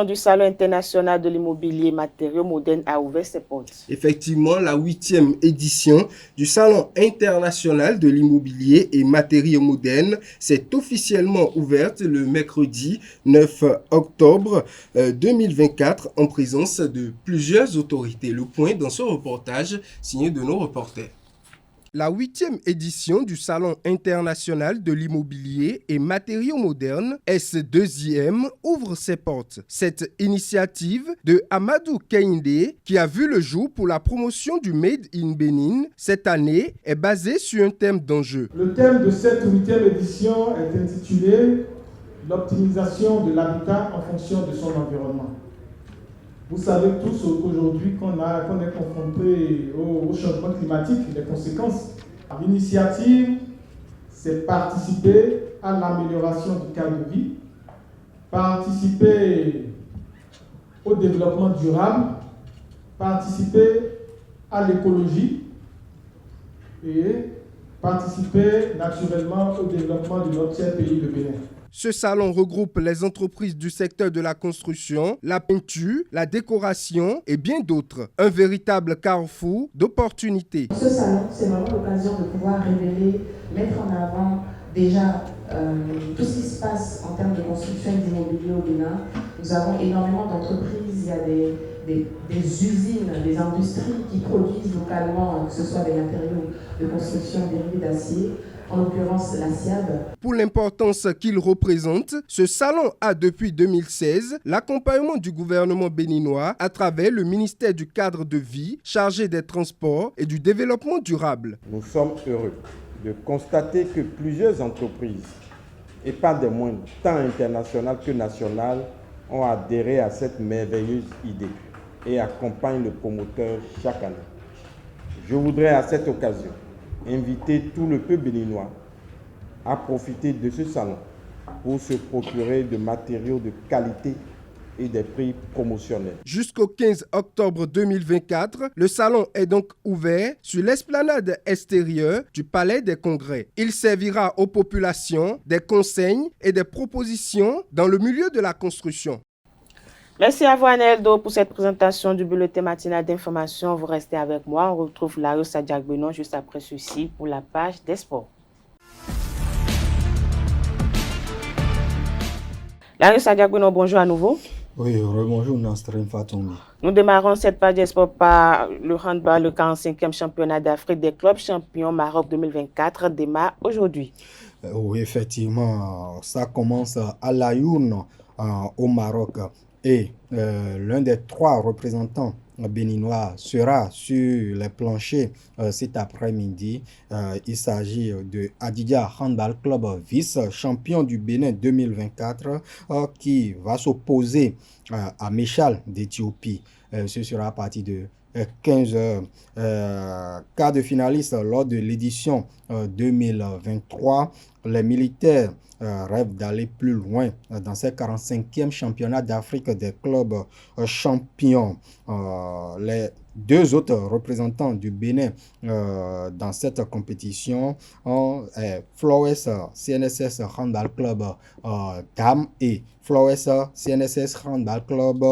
A: du Salon international de l'immobilier matériaux modernes a ouvert ses portes.
D: Effectivement, la 8e édition du Salon international de l'immobilier et matériaux modernes s'est officiellement ouverte le mercredi 9 octobre 2024 en présence de plusieurs autorités. Le point dans ce reportage signé de nos reporters. La 8e édition du Salon international de l'immobilier et matériaux modernes, S2IM, ouvre ses portes. Cette initiative de Amadou Kehinde, qui a vu le jour pour la promotion du Made in Benin, cette année est basée sur un thème d'enjeu.
P: Le thème de cette 8e édition est intitulé « L'optimisation de l'habitat en fonction de son environnement ». Vous savez tous aujourd'hui qu'on est confronté au changement climatique, les conséquences. L'initiative, c'est participer à l'amélioration du cadre de vie, participer au développement durable, participer à l'écologie et participer naturellement au développement de notre cher pays, le Bénin.
D: Ce salon regroupe les entreprises du secteur de la construction, la peinture, la décoration et bien d'autres. Un véritable carrefour d'opportunités.
Q: Ce salon, c'est vraiment l'occasion de pouvoir révéler, mettre en avant déjà tout ce qui se passe en termes de construction et d'immobilier au Bénin. Nous avons énormément d'entreprises, il y a des usines, des industries qui produisent localement, que ce soit des matériaux de construction dérivés d'acier, en l'occurrence la SIAB.
D: Pour l'importance qu'il représente, ce salon a depuis 2016 l'accompagnement du gouvernement béninois à travers le ministère du cadre de vie chargé des transports et du développement durable.
R: Nous sommes heureux de constater que plusieurs entreprises, et pas des moindres, tant internationales que nationales, ont adhéré à cette merveilleuse idée et accompagnent le promoteur chaque année. Je voudrais à cette occasion inviter tout le peuple béninois à profiter de ce salon pour se procurer de matériaux de qualité et des prix promotionnels.
D: Jusqu'au 15 octobre 2024, le salon est donc ouvert sur l'esplanade extérieure du Palais des Congrès. Il servira aux populations des conseils et des propositions dans le milieu de la construction.
A: Merci à vous, Aneldo, pour cette présentation du bulletin matinal d'information. Vous restez avec moi. On retrouve Lario Sadiak-Benon juste après ceci pour la page des sports. Lario Sadiak-Benon, bonjour à nouveau.
E: Oui, bonjour Nasrin Fatoumi.
A: Nous démarrons cette page des sports par le handball. Le 45e championnat d'Afrique des clubs champions Maroc 2024 démarre aujourd'hui.
E: Oui, effectivement, ça commence à l'Ayoun au Maroc. Et l'un des 3 représentants béninois sera sur les planchers cet après-midi. Il s'agit de Adidia Handball Club, vice-champion du Bénin 2024, qui va s'opposer à Méchal d'Éthiopie. Ce sera à partir de 15h. Quart de finaliste lors de l'édition 2023. Les militaires rêvent d'aller plus loin dans ces 45e championnats d'Afrique des clubs champions. Les 2 autres représentants du Bénin dans cette compétition est Flowes CNSS Handball Club Dames et Flowes CNSS Handball Club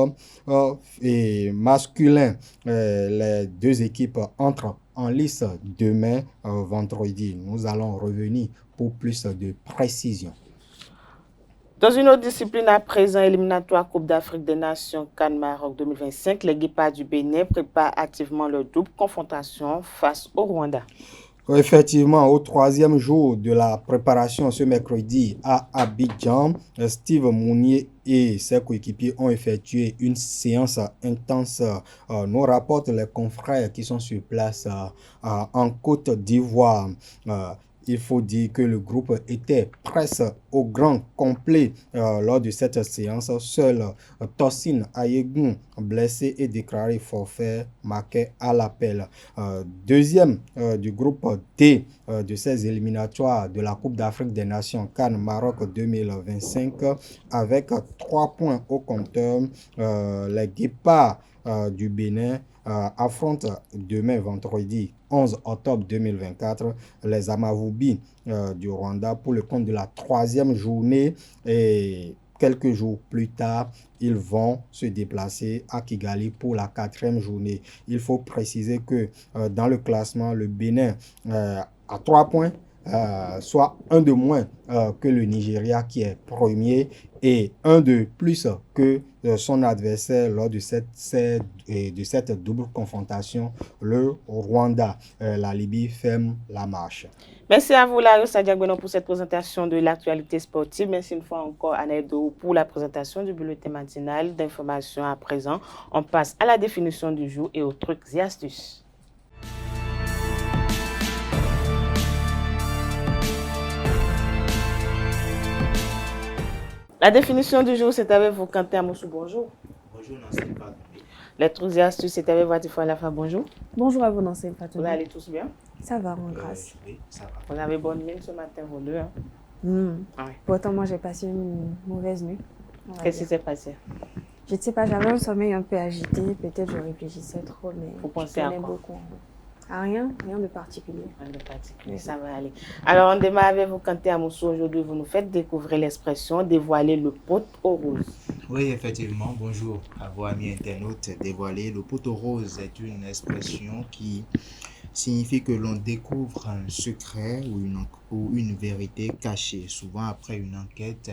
E: et masculin. Les 2 équipes entrent en lice demain vendredi. Nous allons revenir pour plus de précision.
A: Dans une autre discipline à présent, éliminatoire Coupe d'Afrique des Nations Cannes Maroc 2025, les Guépards du Bénin préparent activement leur double confrontation face au Rwanda.
E: Effectivement, au troisième jour de la préparation ce mercredi à Abidjan, Steve Mounier et ses coéquipiers ont effectué une séance intense. Nous rapportent les confrères qui sont sur place en Côte d'Ivoire. Il faut dire que le groupe était presque au grand complet lors de cette séance. Seul Tosin Ayegun, blessé et déclaré forfait, marquait à l'appel. Deuxième du groupe D de ces éliminatoires de la Coupe d'Afrique des Nations Cannes Maroc 2025 avec 3 points au compteur. Les Guépards du Bénin affrontent demain vendredi 11 octobre 2024 les Amavubi du Rwanda pour le compte de la 3e journée, et quelques jours plus tard ils vont se déplacer à Kigali pour la 4e journée. Il faut préciser que dans le classement, le Bénin a 3 points, soit un de moins que le Nigeria qui est premier et un de plus que son adversaire lors de cette double confrontation, le Rwanda. La Libye ferme la marche.
A: Merci à vous, Lario Sadiagbenon, pour cette présentation de l'actualité sportive. Merci une fois encore, Aneldo, pour la présentation du bulletin matinal d'information. À présent, on passe à la définition du jour et aux trucs et astuces. La définition du jour, c'est avec vous, Quentin Amoussou. Bonjour.
C: Bonjour, Nancy Fatou.
A: Les trucs et astuces, c'est avec vous, Atifa Lafa. Bonjour.
S: Bonjour à vous, Nancy Fatou.
A: Vous allez tous bien?
S: Ça va, mon grâce.
C: Oui, ça va.
A: Vous avez bonne mine ce matin, vous deux. Hein?
S: Ah oui. Pourtant, moi, j'ai passé une mauvaise nuit.
A: Qu'est-ce qui s'est passé?
S: Je ne sais pas, j'avais un sommeil un peu agité. Peut-être je réfléchissais trop, mais
A: vous pensez à quoi?
S: Beaucoup. À rien de particulier.
A: Rien de particulier, ça va aller. Alors, on démarre avec vous, Quentin Amoussou. Aujourd'hui, vous nous faites découvrir l'expression dévoiler le pot aux roses.
C: Oui, effectivement. Bonjour à vous, amis internautes. Dévoiler le pot aux roses est une expression qui signifie que l'on découvre un secret ou une vérité cachée, souvent après une enquête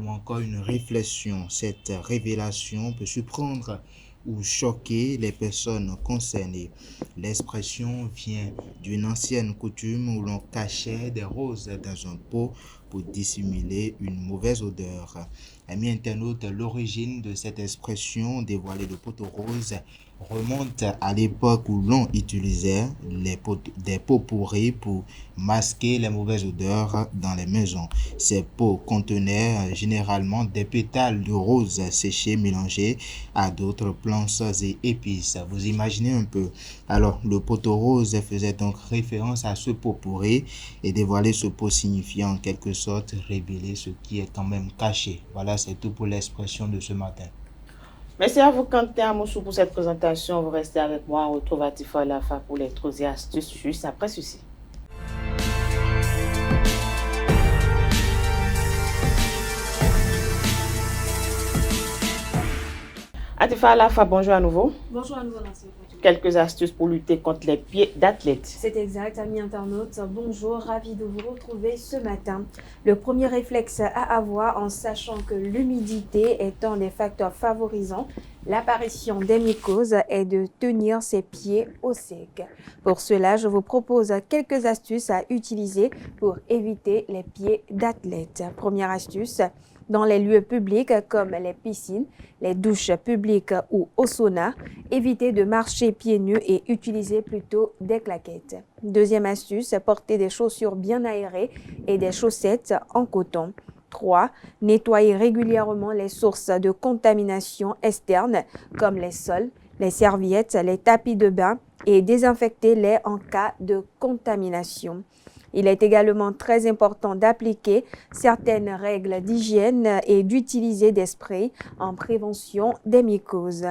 C: ou encore une réflexion. Cette révélation peut surprendre ou choquer les personnes concernées. L'expression vient d'une ancienne coutume où l'on cachait des roses dans un pot pour dissimuler une mauvaise odeur. Amis internautes, l'origine de cette expression dévoiler le pot aux roses remonte à l'époque où l'on utilisait des pots pourris pour masquer les mauvaises odeurs dans les maisons. Ces pots contenaient généralement des pétales de rose séchés mélangés à d'autres plantes et épices. Vous imaginez un peu. Alors, le pot aux roses faisait donc référence à ce pot pourri, et dévoiler ce pot signifiait en quelque sorte révéler ce qui est quand même caché. Voilà, c'est tout pour l'expression de ce matin.
A: Merci à vous, Quentin Amoussou, pour cette présentation. Vous restez avec moi. On retrouve Atifa Lafa pour les trucs et astuces juste après ceci. Atifa Lafa, bonjour à nouveau.
S: Bonjour à nouveau, Nancy.
A: Quelques astuces pour lutter contre les pieds d'athlètes.
S: C'est exact, amis internautes. Bonjour, ravi de vous retrouver ce matin. Le premier réflexe à avoir en sachant que l'humidité est un des facteurs favorisant l'apparition des mycoses est de tenir ses pieds au sec. Pour cela, je vous propose quelques astuces à utiliser pour éviter les pieds d'athlètes. Première astuce, dans les lieux publics comme les piscines, les douches publiques ou au sauna, évitez de marcher pieds nus et utilisez plutôt des claquettes. Deuxième astuce, portez des chaussures bien aérées et des chaussettes en coton. 3. Nettoyez régulièrement les sources de contamination externes comme les sols, les serviettes, les tapis de bain et désinfectez-les en cas de contamination. Il est également très important d'appliquer certaines règles d'hygiène et d'utiliser des sprays en prévention des mycoses.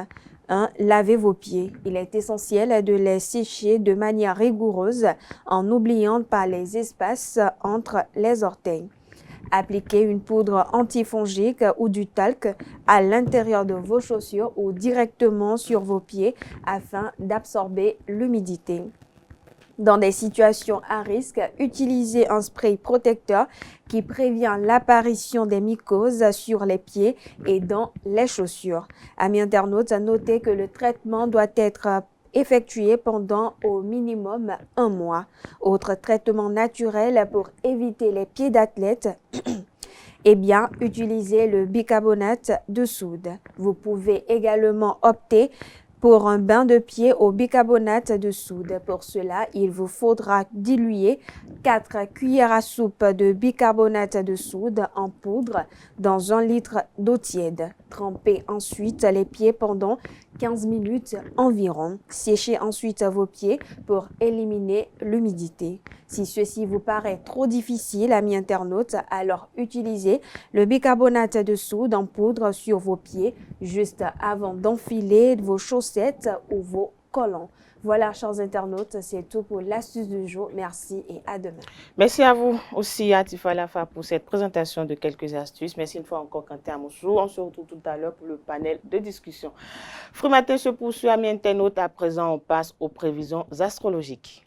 S: 1. Lavez vos pieds. Il est essentiel de les sécher de manière rigoureuse en n'oubliant pas les espaces entre les orteils. Appliquez une poudre antifongique ou du talc à l'intérieur de vos chaussures ou directement sur vos pieds afin d'absorber l'humidité. Dans des situations à risque, utilisez un spray protecteur qui prévient l'apparition des mycoses sur les pieds et dans les chaussures. Amis internautes, notez que le traitement doit être effectué pendant au minimum 1 mois. Autre traitement naturel pour éviter les pieds d'athlète, eh bien, utilisez le bicarbonate de soude. Vous pouvez également opter pour un bain de pied au bicarbonate de soude. Pour cela, il vous faudra diluer 4 cuillères à soupe de bicarbonate de soude en poudre dans 1 litre d'eau tiède. Trempez ensuite les pieds pendant 15 minutes environ. Séchez ensuite vos pieds pour éliminer l'humidité. Si ceci vous paraît trop difficile, amis internautes, alors utilisez le bicarbonate de soude en poudre sur vos pieds juste avant d'enfiler vos chaussettes ou vos collants. Voilà, chers internautes, c'est tout pour l'astuce du jour. Merci et à demain.
A: Merci à vous aussi, Atifa Lafa, pour cette présentation de quelques astuces. Merci une fois encore, Quentin Amoussou. On se retrouve tout à l'heure pour le panel de discussion. Fruit Matin se poursuit, amis internautes. À présent, on passe aux prévisions astrologiques.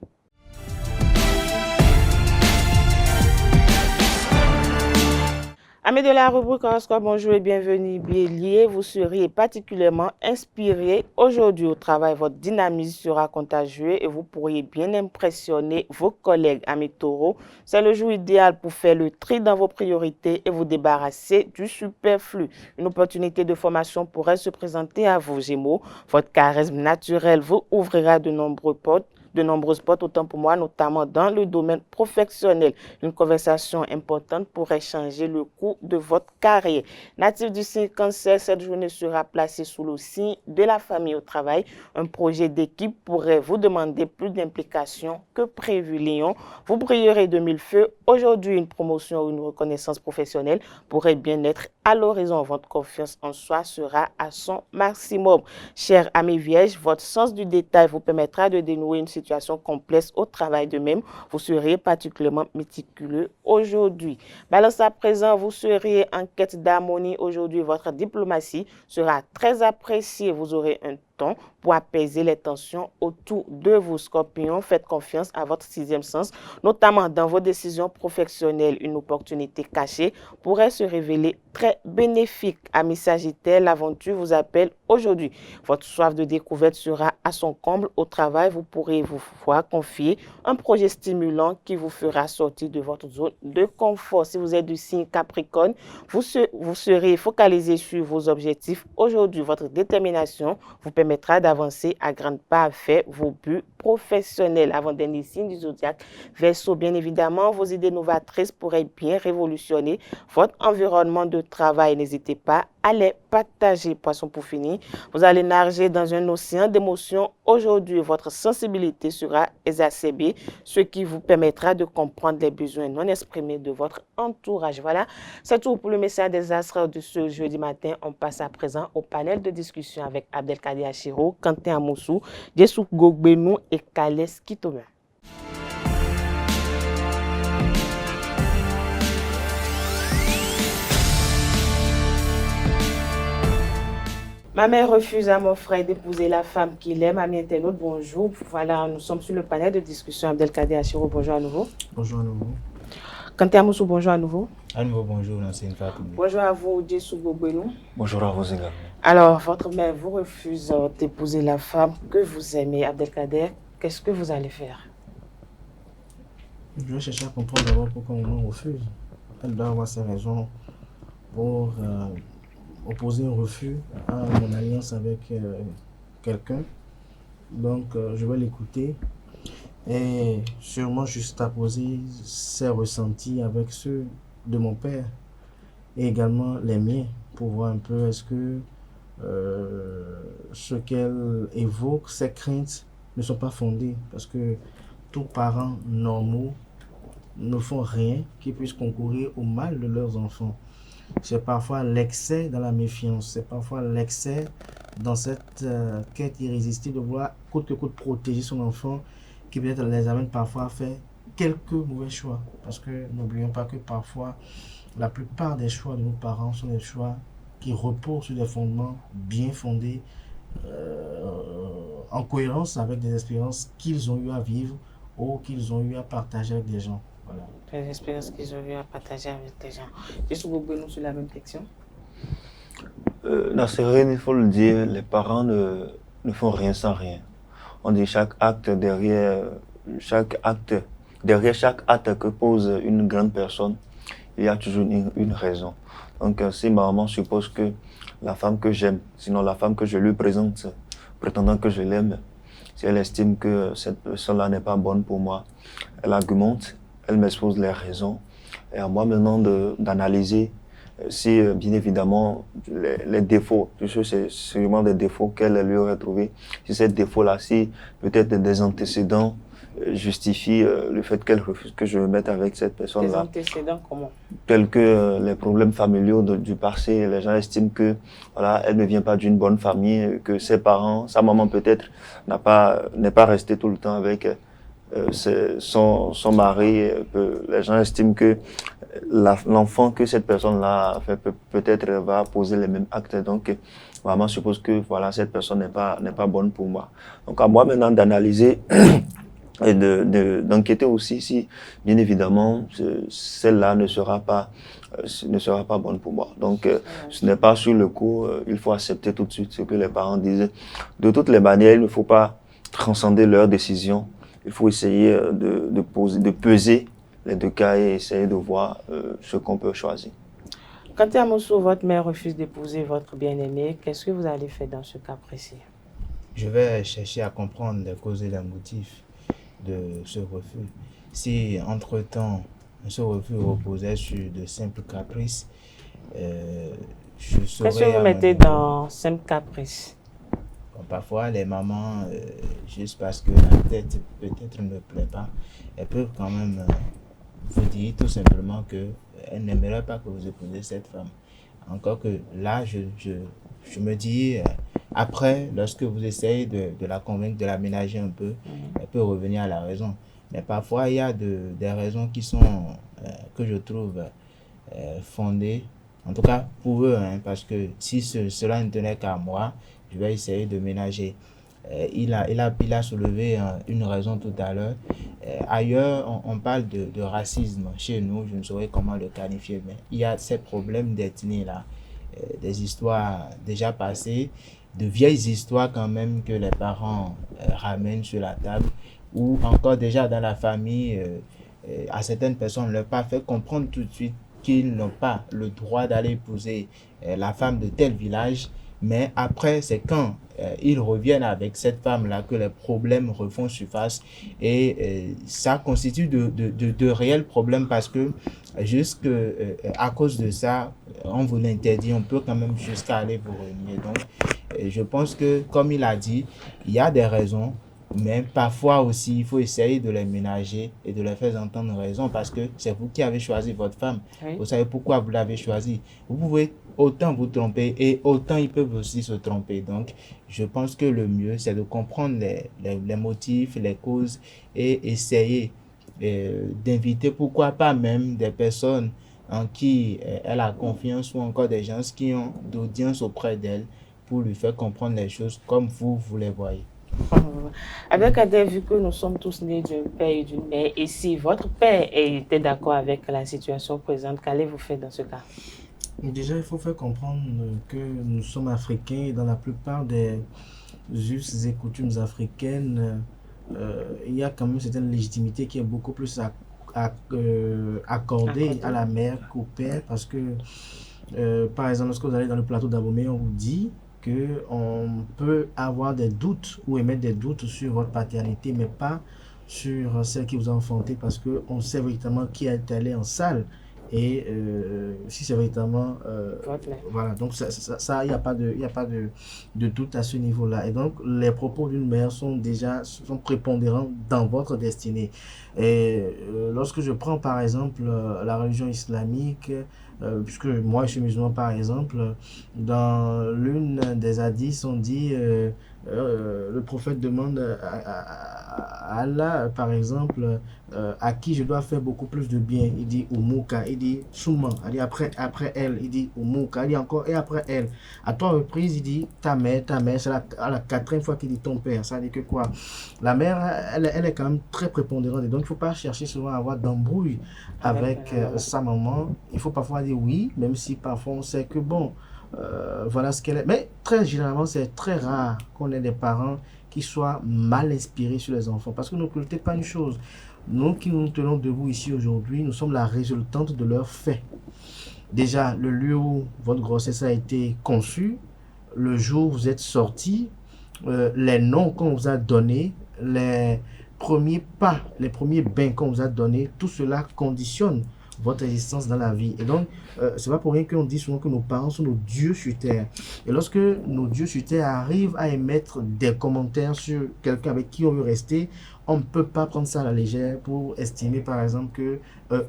A: Amis de la rubrique horoscope, bonjour et bienvenue. Bélier, vous serez particulièrement inspiré aujourd'hui au travail. Votre dynamisme sera contagieux et vous pourriez bien impressionner vos collègues. Amis Taureau, c'est le jour idéal pour faire le tri dans vos priorités et vous débarrasser du superflu. Une opportunité de formation pourrait se présenter à vous. Gémeaux, votre charisme naturel vous ouvrira de nombreuses portes, autant pour moi, notamment dans le domaine professionnel. Une conversation importante pourrait changer le cours de votre carrière. Natif du signe Cancer, cette journée sera placée sous le signe de la famille au travail. Un projet d'équipe pourrait vous demander plus d'implication que prévu. Lion, vous brillerez de mille feux. Aujourd'hui, une promotion ou une reconnaissance professionnelle pourrait bien être à l'horizon. Votre confiance en soi sera à son maximum. Chers amis vierges, votre sens du détail vous permettra de dénouer une situation complexe au travail. De même, vous serez particulièrement méticuleux aujourd'hui. Balance à présent, vous serez en quête d'harmonie aujourd'hui. Votre diplomatie sera très appréciée. Vous aurez un ton pour apaiser les tensions autour de vous. Scorpion, faites confiance à votre 6e sens, notamment dans vos décisions professionnelles. Une opportunité cachée pourrait se révéler très bénéfique. Amis Sagittaire, l'aventure vous appelle aujourd'hui. Votre soif de découverte sera à son comble au travail. Vous pourrez vous voir confier un projet stimulant qui vous fera sortir de votre zone de confort. Si vous êtes du signe Capricorne, vous serez focalisé sur vos objectifs aujourd'hui. Votre détermination vous permettra d'avancer à grands pas vers vos buts professionnels. Avant-dernier signe du zodiaque, Verseau, bien évidemment, vos idées novatrices pourraient bien révolutionner votre environnement de travail. N'hésitez pas à les partager. Poisson, pour finir, vous allez nager dans un océan d'émotions aujourd'hui. Votre sensibilité sera exacerbée, ce qui vous permettra de comprendre les besoins non exprimés de votre entourage. Voilà, c'est tout pour le message des astres de ce jeudi matin. On passe à présent au panel de discussion avec Abdelkader Achiro, Quentin Amoussou, Dessou Gogbenou et Kales Kitoma. Ma mère refuse à mon frère d'épouser la femme qu'il aime. Amis internautes, bonjour. Voilà, nous sommes sur le panel de discussion. Abdelkader Achiro, bonjour à nouveau.
E: Bonjour à nouveau.
A: Quentin Amoussou, bonjour à nouveau.
T: À nouveau, bonjour, Nassine Fatou.
A: Bonjour à vous, Dessou Gogbenou.
T: Bonjour à vous également.
A: Alors, votre mère vous refuse d'épouser la femme que vous aimez. Abdelkader, qu'est-ce que vous allez faire?
E: Je vais chercher à comprendre d'abord pourquoi on me refuse. Elle doit avoir ses raisons pour opposer un refus à mon alliance avec quelqu'un. Donc, je vais l'écouter et sûrement juxtaposer ses ressentis avec ceux de mon père et également les miens pour voir un peu est-ce que ce qu'elle évoque, ses craintes ne sont pas fondées, parce que tous parents normaux ne font rien qui puisse concourir au mal de leurs enfants. C'est parfois l'excès dans la méfiance, c'est parfois l'excès dans cette quête irrésistible de vouloir coûte que coûte protéger son enfant qui peut-être les amène parfois à faire quelques mauvais choix. Parce que n'oublions pas que parfois la plupart des choix de nos parents sont des choix qui reposent sur des fondements bien fondés, en cohérence avec des expériences qu'ils ont eu à vivre ou qu'ils ont eu à partager avec des gens. Voilà.
A: Les expériences qu'ils ont eu à partager avec des gens. Juste pour nous sur la même question.
T: Dans ces règnes, il faut le dire, les parents ne font rien sans rien. On dit derrière chaque acte que pose une grande personne, il y a toujours une raison. Donc si ma maman suppose que la femme que j'aime, sinon la femme que je lui présente, prétendant que je l'aime, si elle estime que cette personne-là n'est pas bonne pour moi, elle argumente, elle m'expose les raisons. Et à moi maintenant d'analyser si, bien évidemment, les défauts, puisque c'est sûrement des défauts qu'elle lui aurait trouvés, si ces défauts-là, si peut-être des antécédents justifient le fait qu'elle refuse que je me mette avec cette personne-là.
A: Des antécédents comment?
T: Tels que les problèmes familiaux du passé, les gens estiment que voilà, elle ne vient pas d'une bonne famille, que ses parents, sa maman peut-être n'est pas restée tout le temps avec son mari. Les gens estiment que l'enfant que cette personne-là a fait peut-être va poser les mêmes actes. Donc, maman suppose que voilà, cette personne n'est pas bonne pour moi. Donc, à moi maintenant d'analyser et d'enquêter aussi si, bien évidemment, celle-là ne sera pas bonne pour moi. Donc, ce n'est pas sur le coup, il faut accepter tout de suite ce que les parents disent. De toutes les manières, il ne faut pas transcender leurs décisions. Il faut essayer de peser les deux cas et essayer de voir ce qu'on peut choisir.
A: Quand Amoussou, votre mère refuse d'épouser votre bien-aimé, qu'est-ce que vous allez faire dans ce cas précis?
E: Je vais chercher à comprendre les causes et les motifs de ce refus. Si, entre-temps, ce refus reposait sur de simples caprices, je saurais...
A: Qu'est-ce que vous mettez dans simple caprice?
E: Parfois, les mamans, juste parce que la tête peut-être ne plaît pas, elles peuvent quand même vous dire tout simplement qu'elles n'aimeraient pas que vous épousez cette femme. Encore que là, je me dis, après, lorsque vous essayez de la convaincre, de la ménager un peu, elle peut revenir à la raison. Mais parfois, il y a des raisons qui sont, que je trouve fondées, en tout cas pour eux, hein, parce que si cela ne tenait qu'à moi, je vais essayer de ménager. Il a soulevé une raison tout à l'heure. Ailleurs, on parle de racisme. Chez nous, je ne saurais comment le qualifier, mais il y a ces problèmes d'ethnie là, des histoires déjà passées, de vieilles histoires quand même que les parents ramènent sur la table, ou encore déjà dans la famille, à certaines personnes, on ne leur a pas fait comprendre tout de suite qu'ils n'ont pas le droit d'aller épouser la femme de tel village. Mais après, c'est quand ils reviennent avec cette femme-là que les problèmes refont surface. Et ça constitue de réels problèmes parce que à cause de ça, on vous l'interdit, on peut quand même jusqu'à aller vous renier. Donc, je pense que, comme il a dit, il y a des raisons, mais parfois aussi, il faut essayer de les ménager et de les faire entendre raison parce que c'est vous qui avez choisi votre femme. Oui. Vous savez pourquoi vous l'avez choisie. Vous pouvez autant vous tromper et autant ils peuvent aussi se tromper. Donc, je pense que le mieux, c'est de comprendre les motifs, les causes et essayer d'inviter, pourquoi pas même des personnes en qui elle a confiance ou encore des gens qui ont d'audience auprès d'elle pour lui faire comprendre les choses comme vous les voyez.
A: Avec Adé, vu que nous sommes tous nés d'un père et d'une mère, et si votre père était d'accord avec la situation présente, qu'allez-vous faire dans ce cas?
E: Déjà, il faut faire comprendre que nous sommes africains et dans la plupart des us et coutumes africaines, il y a quand même certaine légitimité qui est beaucoup plus accordée à la mère qu'au père parce que, par exemple, lorsque vous allez dans le plateau d'Abomey, on vous dit qu'on peut avoir des doutes ou émettre des doutes sur votre paternité, mais pas sur celle qui vous a enfanté parce qu'on sait véritablement qui est allé en salle. Et si c'est véritablement voilà, donc ça il n'y a pas de doute à ce niveau-là. Et donc les propos d'une mère sont prépondérants dans votre destinée. Et lorsque je prends par exemple la religion islamique, puisque moi je suis musulman par exemple, dans l'une des hadiths on dit le prophète demande
C: Allah, par exemple, à qui je dois faire beaucoup plus de bien, il dit Umuka, il dit Souma, il dit après elle, il dit Umuka, il dit encore et après elle. À 3 reprises, il dit ta mère, c'est la 4e fois qu'il dit ton père. Ça dit que quoi? La mère, elle est quand même très prépondérante, et donc il ne faut pas chercher souvent à avoir d'embrouille avec sa maman. Il faut parfois dire oui, même si parfois on sait que bon, voilà ce qu'elle est. Mais très généralement, c'est très rare qu'on ait des parents qui soient mal inspirés sur les enfants. Parce que n'occultez pas une chose, nous qui nous tenons debout ici aujourd'hui, nous sommes la résultante de leurs faits. Déjà, le lieu où votre grossesse a été conçue, le jour où vous êtes sortis, les noms qu'on vous a donnés, les premiers pas, les premiers bains qu'on vous a donnés, tout cela conditionne votre existence dans la vie. Et donc, c'est pas pour rien qu'on dit souvent que nos parents sont nos dieux sur terre. Et lorsque nos dieux sur terre arrivent à émettre des commentaires sur quelqu'un avec qui on veut rester, on ne peut pas prendre ça à la légère pour estimer, par exemple, que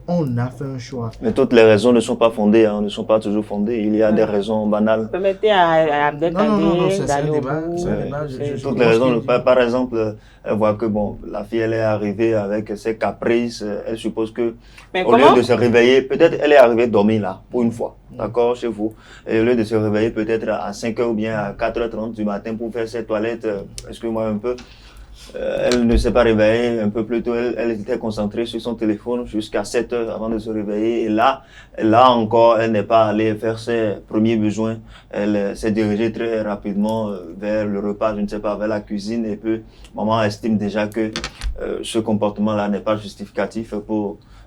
C: on a fait un choix.
T: Mais toutes les raisons ne sont pas fondées, hein, ne sont pas toujours fondées. Il y a des raisons banales.
A: Permettez à Abdelkader d'aller au bout.
T: Toutes les raisons, par exemple, elle voit que bon, la fille, elle est arrivée avec ses caprices. Elle suppose que, au lieu de se réveiller, peut-être elle est arrivée dormir là, pour une fois, d'accord, chez vous. Et au lieu de se réveiller peut-être à 5h ou bien à 4h30 du matin pour faire ses toilettes, excuse-moi un peu, elle ne s'est pas réveillée un peu plus tôt, elle était concentrée sur son téléphone jusqu'à 7h avant de se réveiller. Et là encore, elle n'est pas allée faire ses premiers besoins. Elle s'est dirigée très rapidement vers le repas, je ne sais pas, vers la cuisine. Et puis, maman estime déjà que ce comportement-là n'est pas justificatif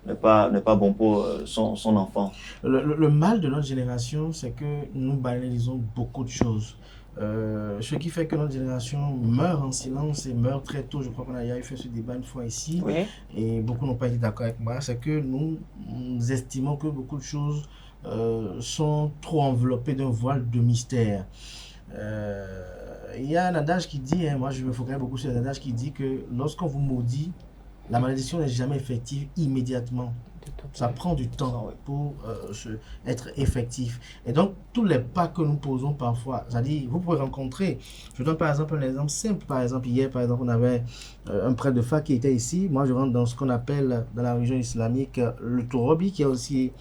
T: n'est pas bon pour son enfant.
C: Le mal de notre génération, c'est que nous banalisons beaucoup de choses. Ce qui fait que notre génération meurt en silence et meurt très tôt. Je crois qu'on a déjà fait ce débat une fois ici, oui. Et beaucoup n'ont pas été d'accord avec moi. C'est que nous estimons que beaucoup de choses sont trop enveloppées d'un voile de mystère. Il y a un adage qui dit, moi je me focalise beaucoup sur l'adage qui dit que lorsqu'on vous maudit, la malédiction n'est jamais effective immédiatement. Ça prend du temps pour être effectif. Et donc, tous les pas que nous posons parfois, c'est-à-dire, vous pouvez rencontrer, je donne par exemple un exemple simple. Par exemple, hier, par exemple, on avait un prêtre de Fa qui était ici. Moi, je rentre dans ce qu'on appelle, dans la religion islamique, le Torobi, qui est aussi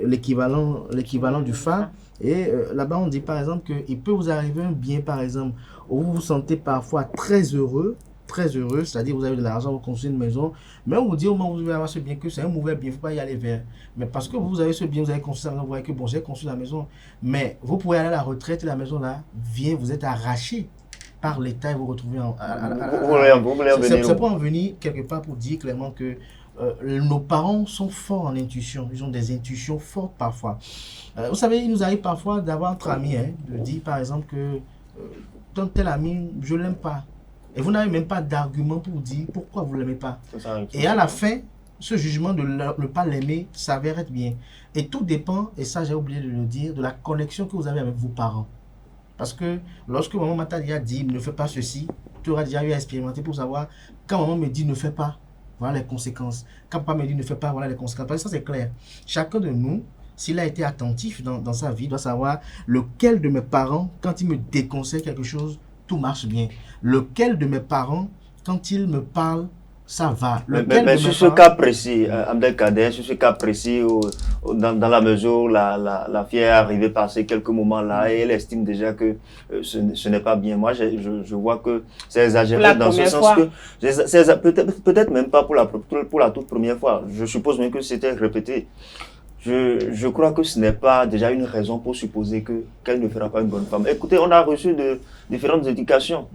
C: l'équivalent du Fa. Et là-bas, on dit par exemple qu'il peut vous arriver un bien, par exemple, où vous vous sentez parfois très heureux, c'est-à-dire vous avez de l'argent, vous construisez une maison, mais on vous dit au moment où vous allez avoir ce bien que c'est un mauvais bien, il ne faut pas y aller vers. Mais parce que vous avez ce bien, vous avez construit la maison, vous voyez que bon, j'ai construit la maison, mais vous pouvez aller à la retraite et la maison là vient, vous êtes arraché par l'État et vous retrouvez c'est pour en venir quelque part pour dire clairement que nos parents sont forts en intuition, ils ont des intuitions fortes parfois. Vous savez, il nous arrive parfois d'avoir entre amis, de dire par exemple que tel ami, je ne l'aime pas. Et vous n'avez même pas d'argument pour dire pourquoi vous ne l'aimez pas. Et à la fin, ce jugement de ne pas l'aimer s'avère être bien. Et tout dépend, et ça j'ai oublié de le dire, de la connexion que vous avez avec vos parents. Parce que lorsque maman m'a déjà dit ne fais pas ceci, tu auras déjà eu à expérimenter pour savoir quand maman me dit ne fais pas, voilà les conséquences. Quand papa me dit ne fais pas, voilà les conséquences. Parce que ça c'est clair. Chacun de nous, s'il a été attentif dans sa vie, doit savoir lequel de mes parents, quand il me déconseille quelque chose, tout marche bien. Lequel de mes parents, quand ils me parlent, ça va.
T: Mais sur ce cas précis, Abdelkader, sur ce cas précis, dans la mesure où la fille est arrivée passer quelques moments là et elle estime déjà que ce n'est pas bien. Moi, je vois que c'est exagéré dans ce sens que peut-être même pas pour la toute première fois. Je suppose même que c'était répété. Je crois que ce n'est pas déjà une raison pour supposer qu'elle ne fera pas une bonne femme. Écoutez, on a reçu de différentes éducations.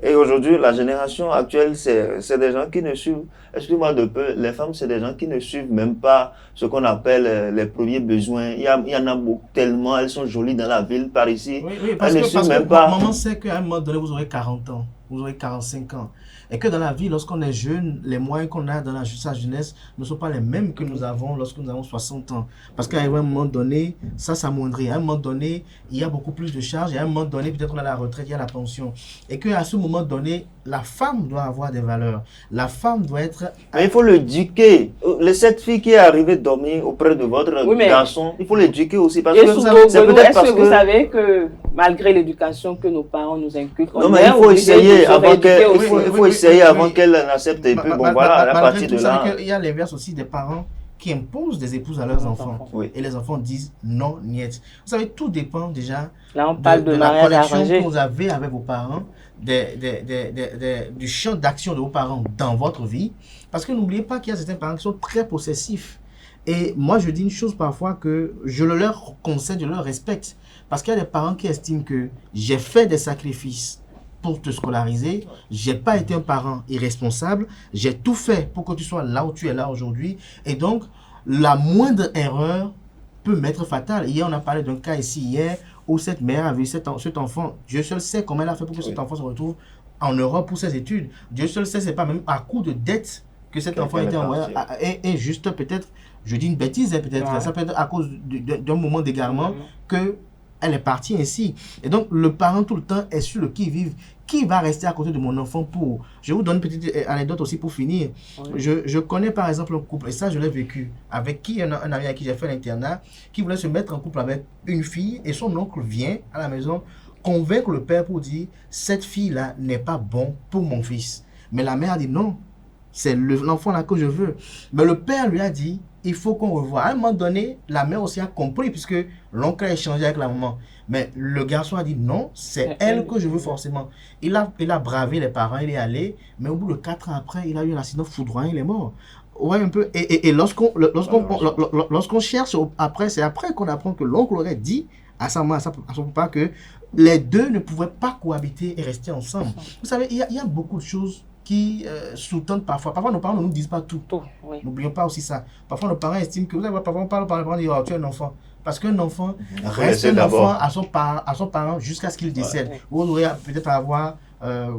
T: Et aujourd'hui, la génération actuelle, c'est des gens qui ne suivent, excusez-moi de peu, les femmes, c'est des gens qui ne suivent même pas ce qu'on appelle les premiers besoins. Il y en a beaucoup, tellement, elles sont jolies dans la ville, par ici.
C: Oui, parce que maman sait qu'à un moment donné, vous aurez 40 ans, vous aurez 45 ans. Et que dans la vie, lorsqu'on est jeune, les moyens qu'on a dans sa jeunesse ne sont pas les mêmes que nous avons lorsque nous avons 60 ans. Parce qu'à un moment donné, ça s'amoindrit. À un moment donné, il y a beaucoup plus de charges. Et à un moment donné, peut-être on a la retraite, il y a la pension. Et qu'à ce moment donné, la femme doit avoir des valeurs. La femme doit être...
T: Mais il faut l'éduquer. Cette fille qui est arrivée dormir auprès de votre garçon, il faut l'éduquer aussi. Parce que c'est peut-être parce que...
A: Vous savez que malgré l'éducation que nos parents nous inculquent,
T: non, mais il faut essayer avant qu'elle n'accepte. Et puis bon, voilà, à partir de là...
C: Il y a l'inverse aussi des parents qui imposent des épouses à leurs enfants. Oui. Et les enfants disent non, niet. Vous savez, tout dépend déjà
A: là, on parle de
C: la connexion que vous avez avec vos parents, du champ d'action de vos parents dans votre vie. Parce que n'oubliez pas qu'il y a certains parents qui sont très possessifs. Et moi, je dis une chose parfois que je leur concède, je leur respecte. Parce qu'il y a des parents qui estiment que j'ai fait des sacrifices pour te scolariser, j'ai pas été un parent irresponsable, j'ai tout fait pour que tu sois là où tu es là aujourd'hui, et donc la moindre erreur peut m'être fatale. Hier, on a parlé d'un cas ici hier où cette mère a vu cet enfant, Dieu seul sait comment elle a fait pour que cet enfant se retrouve en Europe pour ses études. Dieu seul sait, c'est pas même à coup de dette que cet enfant était envoyé, et juste peut-être, je dis une bêtise, peut-être, ça peut être à cause d'un moment d'égarement que elle est partie ainsi. Et donc, le parent tout le temps est sur le qui-vive. Qui va rester à côté de mon enfant pour... Je vous donne une petite anecdote aussi pour finir. Oui. Je connais par exemple un couple, et ça je l'ai vécu, avec qui un ami à qui j'ai fait l'internat, qui voulait se mettre en couple avec une fille, et son oncle vient à la maison convaincre le père pour dire « Cette fille-là n'est pas bon pour mon fils ». Mais la mère a dit « Non, c'est l'enfant là que je veux ». Mais le père lui a dit « Il faut qu'on revoie ». À un moment donné, la mère aussi a compris, puisque l'oncle a échangé avec la maman. Mais le garçon a dit non, c'est elle que je veux forcément. Il a bravé les parents, il est allé, mais au bout de 4 ans après, il a eu un accident foudroyant, il est mort. Ouais, un peu. Et lorsqu'on cherche après, c'est après qu'on apprend que l'oncle aurait dit à sa maman, à son papa, que les deux ne pouvaient pas cohabiter et rester ensemble. Vous savez, il y a beaucoup de choses qui sous-tendent parfois. Parfois, nos parents ne nous disent pas tout. Oui. N'oublions pas aussi ça. Parfois, nos parents estiment que, vous savez, parfois, on parle aux parents, disent, oh, tu es un enfant. Parce qu'un enfant reste un enfant à son parent jusqu'à ce qu'il décède. Vous aurez peut-être à avoir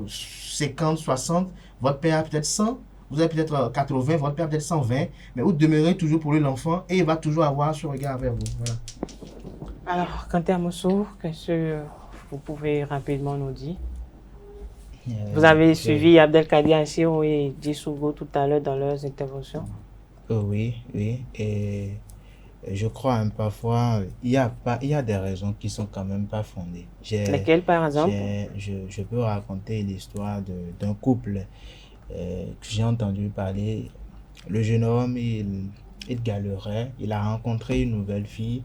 C: 50, 60, votre père a peut-être 100, vous avez peut-être 80, votre père peut-être 120, mais vous demeurez toujours pour lui l'enfant et il va toujours avoir ce regard vers vous. Voilà.
A: Alors, Kanté Amosso, qu'est-ce que vous pouvez rapidement nous dire? Vous avez suivi Abdelkader Assiro et Djissougo tout à l'heure dans leurs interventions?
U: Oui. Et je crois parfois, il y a des raisons qui sont quand même pas fondées.
A: Lesquelles, par exemple?
U: Je peux raconter l'histoire d'un couple que j'ai entendu parler. Le jeune homme, il galérait, il a rencontré une nouvelle fille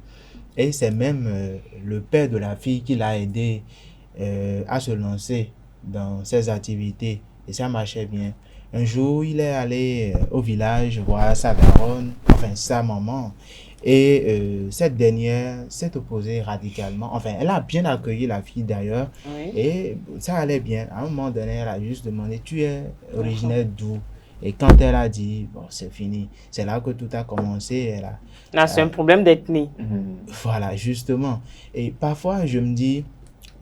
U: et c'est même le père de la fille qui l'a aidé à se lancer dans ses activités et ça marchait bien. Un jour, il est allé au village voir sa daronne, enfin sa maman, et cette dernière s'est opposée radicalement. Enfin, elle a bien accueilli la fille d'ailleurs, et ça allait bien. À un moment donné, elle a juste demandé, tu es originaire d'où? Et quand elle a dit, bon, c'est fini, c'est là que tout a commencé.
A: Là, c'est un problème d'ethnie.
U: Voilà, justement. Et parfois, je me dis,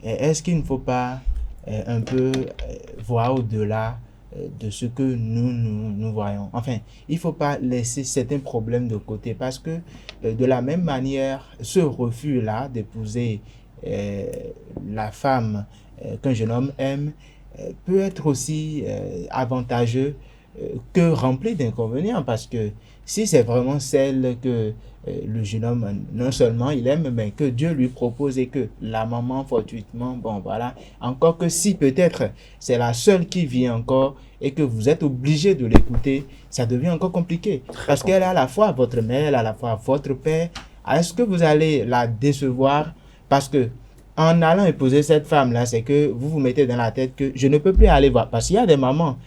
U: est-ce qu'il ne faut pas un peu voir au-delà de ce que nous voyons. Enfin, il ne faut pas laisser certains problèmes de côté parce que de la même manière, ce refus-là d'épouser la femme qu'un jeune homme aime peut être aussi avantageux que rempli d'inconvénients parce que si c'est vraiment celle que le jeune homme, non seulement il aime, mais que Dieu lui propose et que la maman, fortuitement, bon voilà, encore que si peut-être c'est la seule qui vit encore et que vous êtes obligé de l'écouter, ça devient encore compliqué. Parce qu'elle est à la fois votre mère, elle est à la fois votre père. Est-ce que vous allez la décevoir? Parce que en allant épouser cette femme-là, c'est que vous vous mettez dans la tête que je ne peux plus aller voir. Parce qu'il y a des mamans,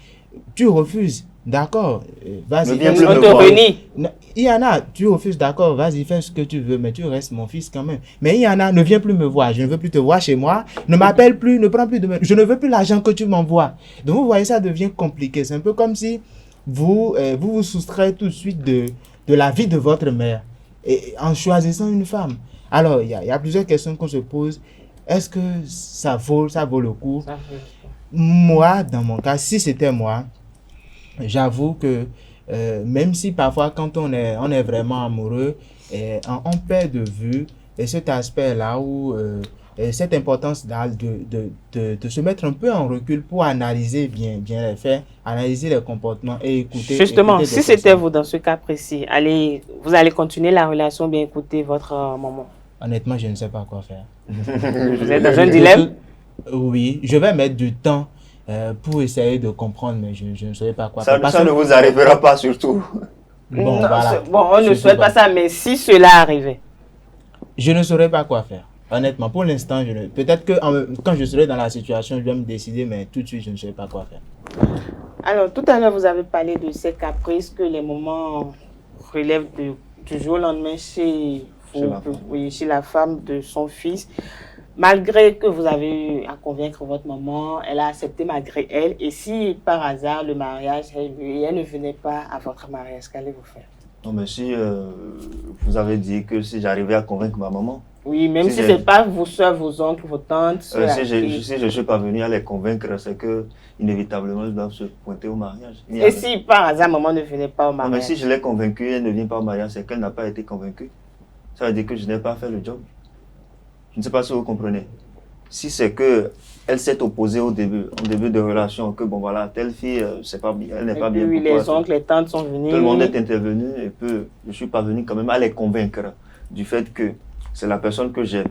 U: tu refuses. D'accord, vas-y, il y en a, tu refuses, d'accord, vas-y, fais ce que tu veux, mais tu restes mon fils quand même. Mais il y en a, ne viens plus me voir, je ne veux plus te voir chez moi, ne m'appelle plus, ne prends plus de... Je ne veux plus l'argent que tu m'envoies. Donc vous voyez, ça devient compliqué. C'est un peu comme si vous vous soustrayez tout de suite de la vie de votre mère et en choisissant une femme. Alors, il y a plusieurs questions qu'on se pose. Est-ce que ça vaut le coup? Moi, dans mon cas, si c'était moi, j'avoue que même si parfois quand on est vraiment amoureux, on perd de vue et cet aspect-là où cette importance de se mettre un peu en recul pour analyser bien les faits, analyser les comportements et écouter.
A: Justement, si c'était vous dans ce cas précis, vous allez continuer la relation, bien écouter votre maman?
U: Honnêtement, je ne sais pas quoi faire.
A: Vous êtes dans un dilemme?
U: Oui, je vais mettre du temps pour essayer de comprendre, mais je ne saurais pas quoi faire.
T: Ça ne vous arrivera pas surtout.
U: Bon,
A: non,
U: voilà.
A: On ne souhaite pas ça, mais si cela arrivait?
U: Je ne saurais pas quoi faire. Honnêtement, pour l'instant, peut-être que quand je serai dans la situation, je vais me décider, mais tout de suite, je ne saurais pas quoi faire.
A: Alors, tout à l'heure, vous avez parlé de ces caprices que les mamans relèvent du jour au lendemain chez la femme de son fils. Malgré que vous avez eu à convaincre votre maman, elle a accepté malgré elle. Et si par hasard le mariage elle ne venait pas à votre mariage, qu'allez-vous faire?
T: Non, mais si vous avez dit que si j'arrivais à convaincre ma maman.
A: Oui, même si ce n'est pas vos soeurs, vos oncles, vos tantes.
T: Si je ne suis pas venu à les convaincre, c'est que inévitablement ils doivent se pointer au mariage.
A: Et si par hasard maman ne venait pas au mariage?
T: Non, mais si je l'ai convaincue, elle ne vient pas au mariage, c'est qu'elle n'a pas été convaincue. Ça veut dire que je n'ai pas fait le job. Je ne sais pas si vous comprenez. Si c'est que elle s'est opposée au début de relation, que bon voilà, telle fille, c'est pas bien, elle n'est pas bien pour
A: toi. Les oncles, les tantes sont venus.
T: Tout le monde est intervenu et je ne suis pas venu quand même à les convaincre du fait que c'est la personne que j'aime.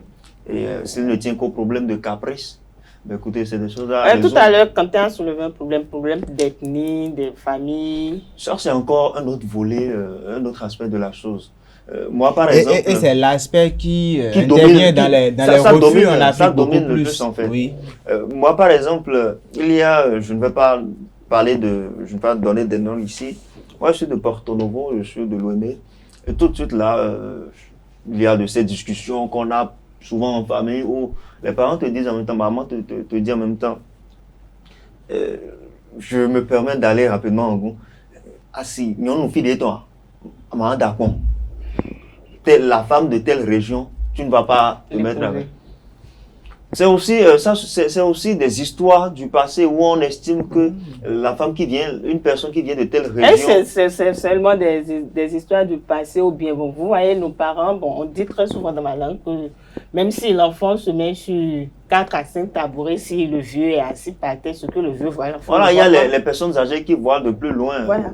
T: Et s'il ne tient qu'au problème de caprice, ben écoutez, c'est des choses à
A: tout à l'heure, quand tu as soulevé un problème d'ethnie, de famille.
T: Ça, c'est encore un autre volet, un autre aspect de la chose. Moi, par exemple...
U: Et c'est l'aspect qui intervient dans les refus en Afrique beaucoup plus.
T: Le plus, en fait.
U: Oui.
T: Moi, par exemple, il y a... Je ne vais pas donner des noms ici. Moi, je suis de Porto Novo, je suis de Lomé. Et tout de suite, là, il y a de ces discussions qu'on a souvent en famille où les parents te disent en même temps, maman te dit en même temps, je me permets d'aller rapidement en goût. Ah si, nous filles toi, maman d'accord. La femme de telle région, tu ne vas pas te mettre avec. C'est aussi des histoires du passé où on estime que la femme une personne qui vient de telle région...
A: C'est seulement des histoires du passé ou bien, bon, vous voyez, nos parents, on dit très souvent dans ma langue que même si l'enfant se met sur 4 à 5 tabourets, si le vieux est assis par terre, ce que le vieux voit, l'enfant...
T: Voilà, il y a les personnes âgées qui voient de plus loin.
A: Voilà.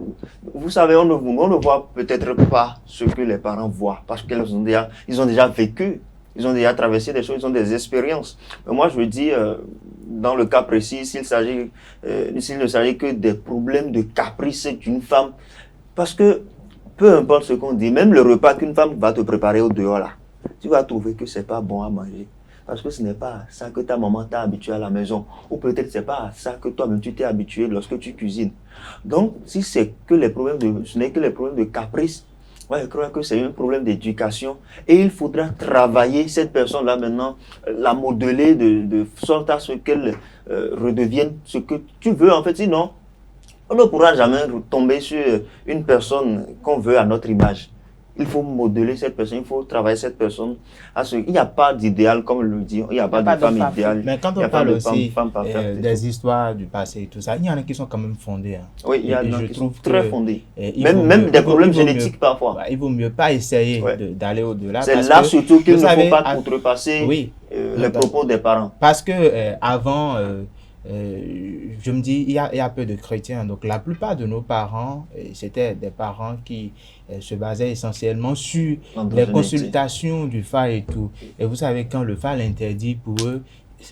T: Vous savez, on ne voit peut-être pas ce que les parents voient parce qu'ils ont déjà vécu. Ils ont déjà traversé des choses, ils ont des expériences. Mais moi, je veux dire, dans le cas précis, s'il ne s'agit que des problèmes de caprice d'une femme, parce que peu importe ce qu'on dit, même le repas qu'une femme va te préparer au dehors, là, tu vas trouver que ce n'est pas bon à manger. Parce que ce n'est pas ça que ta maman t'a habitué à la maison. Ou peut-être ce n'est pas ça que toi-même tu t'es habitué lorsque tu cuisines. Donc, si ce n'est que les problèmes de caprice, moi, je crois que c'est un problème d'éducation et il faudra travailler cette personne-là maintenant, la modeler de sorte à ce qu'elle redevienne ce que tu veux. En fait, sinon, on ne pourra jamais tomber sur une personne qu'on veut à notre image. Il faut modeler cette personne, il faut travailler cette personne. Il n'y a pas d'idéal, comme le dit, il n'y a pas de femme idéale.
U: Mais quand on parle aussi des histoires du passé et tout ça, il y en a qui sont quand même fondées. Hein.
T: Oui, il y en a qui sont très fondées. Même des problèmes génétiques parfois.
U: Il ne vaut mieux pas essayer d'aller au-delà.
T: C'est là surtout qu'il ne faut pas contrepasser les propos des parents.
U: Parce que avant... je me dis, il y a peu de chrétiens. Donc, la plupart de nos parents, c'était des parents qui se basaient essentiellement sur les consultations du phare et tout. Et vous savez, quand le phare l'interdit pour eux,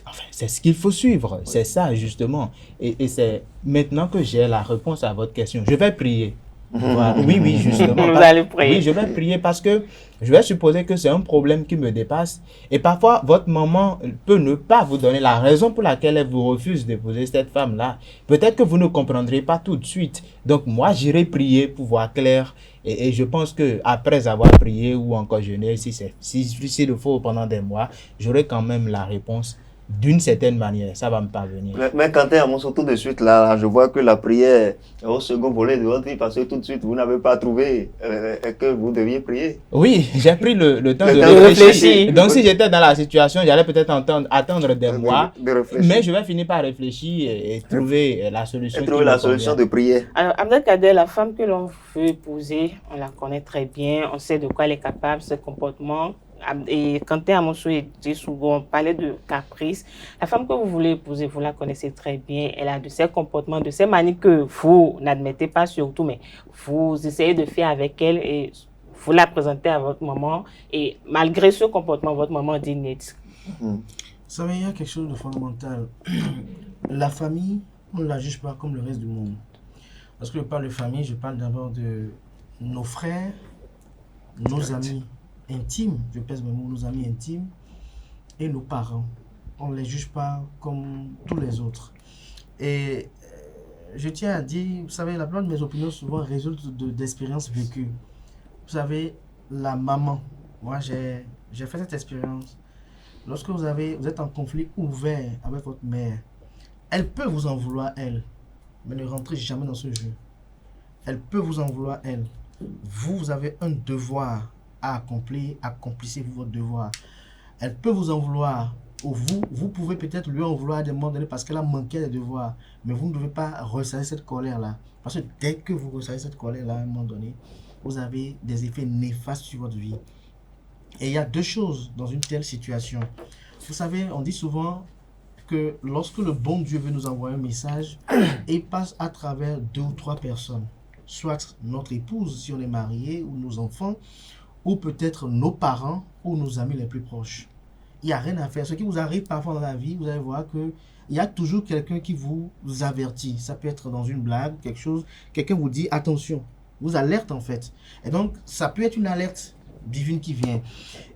U: enfin, c'est ce qu'il faut suivre. Oui. C'est ça, justement. Et c'est maintenant que j'ai la réponse à votre question. Je vais prier. Voilà. Oui, justement.
A: Vous allez prier.
U: Oui, je vais prier parce que je vais supposer que c'est un problème qui me dépasse. Et parfois, votre maman peut ne pas vous donner la raison pour laquelle elle vous refuse d'épouser cette femme-là. Peut-être que vous ne comprendrez pas tout de suite. Donc, moi, j'irai prier pour voir clair. Et je pense qu'après avoir prié ou encore jeûné, s'il le faut pendant des mois, j'aurai quand même la réponse. D'une certaine manière, ça va me parvenir.
T: Mais quand tu es à mon tout de suite, là, je vois que la prière est au second volet de votre vie parce que tout de suite, vous n'avez pas trouvé que vous deviez prier.
U: Oui, j'ai pris le temps de réfléchir. Donc, si j'étais dans la situation, j'allais peut-être attendre des mois, mais je vais finir par réfléchir et trouver la solution.
T: Et trouver la solution de prière.
A: Alors, Abdelkader, la femme que l'on veut épouser, on la connaît très bien, on sait de quoi elle est capable, ses comportements. et Quentin Amonso dit souvent, on parlait de caprice. La femme que vous voulez épouser, vous la connaissez très bien. Elle a de ces comportements, de ces manies que vous n'admettez pas surtout, mais vous essayez de faire avec elle et vous la présentez à votre maman. Et malgré ce comportement, votre maman dit net.
U: Vous savez, il y a quelque chose de fondamental. La famille, on ne la juge pas comme le reste du monde. Lorsque je parle de famille, je parle d'abord de nos frères, nos amis intimes, je pèse mes mots, nos amis intimes, et nos parents. On ne les juge pas comme tous les autres. Et je tiens à dire, vous savez, la plupart de mes opinions souvent résultent d'expériences vécues. Vous savez, la maman, moi j'ai fait cette expérience. Lorsque vous êtes en conflit ouvert avec votre mère, elle peut vous en vouloir, elle, mais ne rentrez jamais dans ce jeu. Elle peut vous en vouloir, elle. Vous avez un devoir à accomplir, accomplissez-vous votre devoir. Elle peut vous en vouloir, ou vous pouvez peut-être lui en vouloir à des moments donnés parce qu'elle a manqué des devoirs, mais vous ne devez pas ressasser cette colère-là. Parce que dès que vous ressassez cette colère-là, à un moment donné, vous avez des effets néfastes sur votre vie. Et il y a deux choses dans une telle situation. Vous savez, on dit souvent que lorsque le bon Dieu veut nous envoyer un message, il passe à travers 2 ou 3 personnes. Soit notre épouse, si on est marié, ou nos enfants, ou peut-être nos parents, ou nos amis les plus proches. Il n'y a rien à faire. Ce qui vous arrive parfois dans la vie, vous allez voir qu'il y a toujours quelqu'un qui vous avertit. Ça peut être dans une blague, quelque chose, quelqu'un vous dit attention, vous alerte en fait. Et donc, ça peut être une alerte divine qui vient.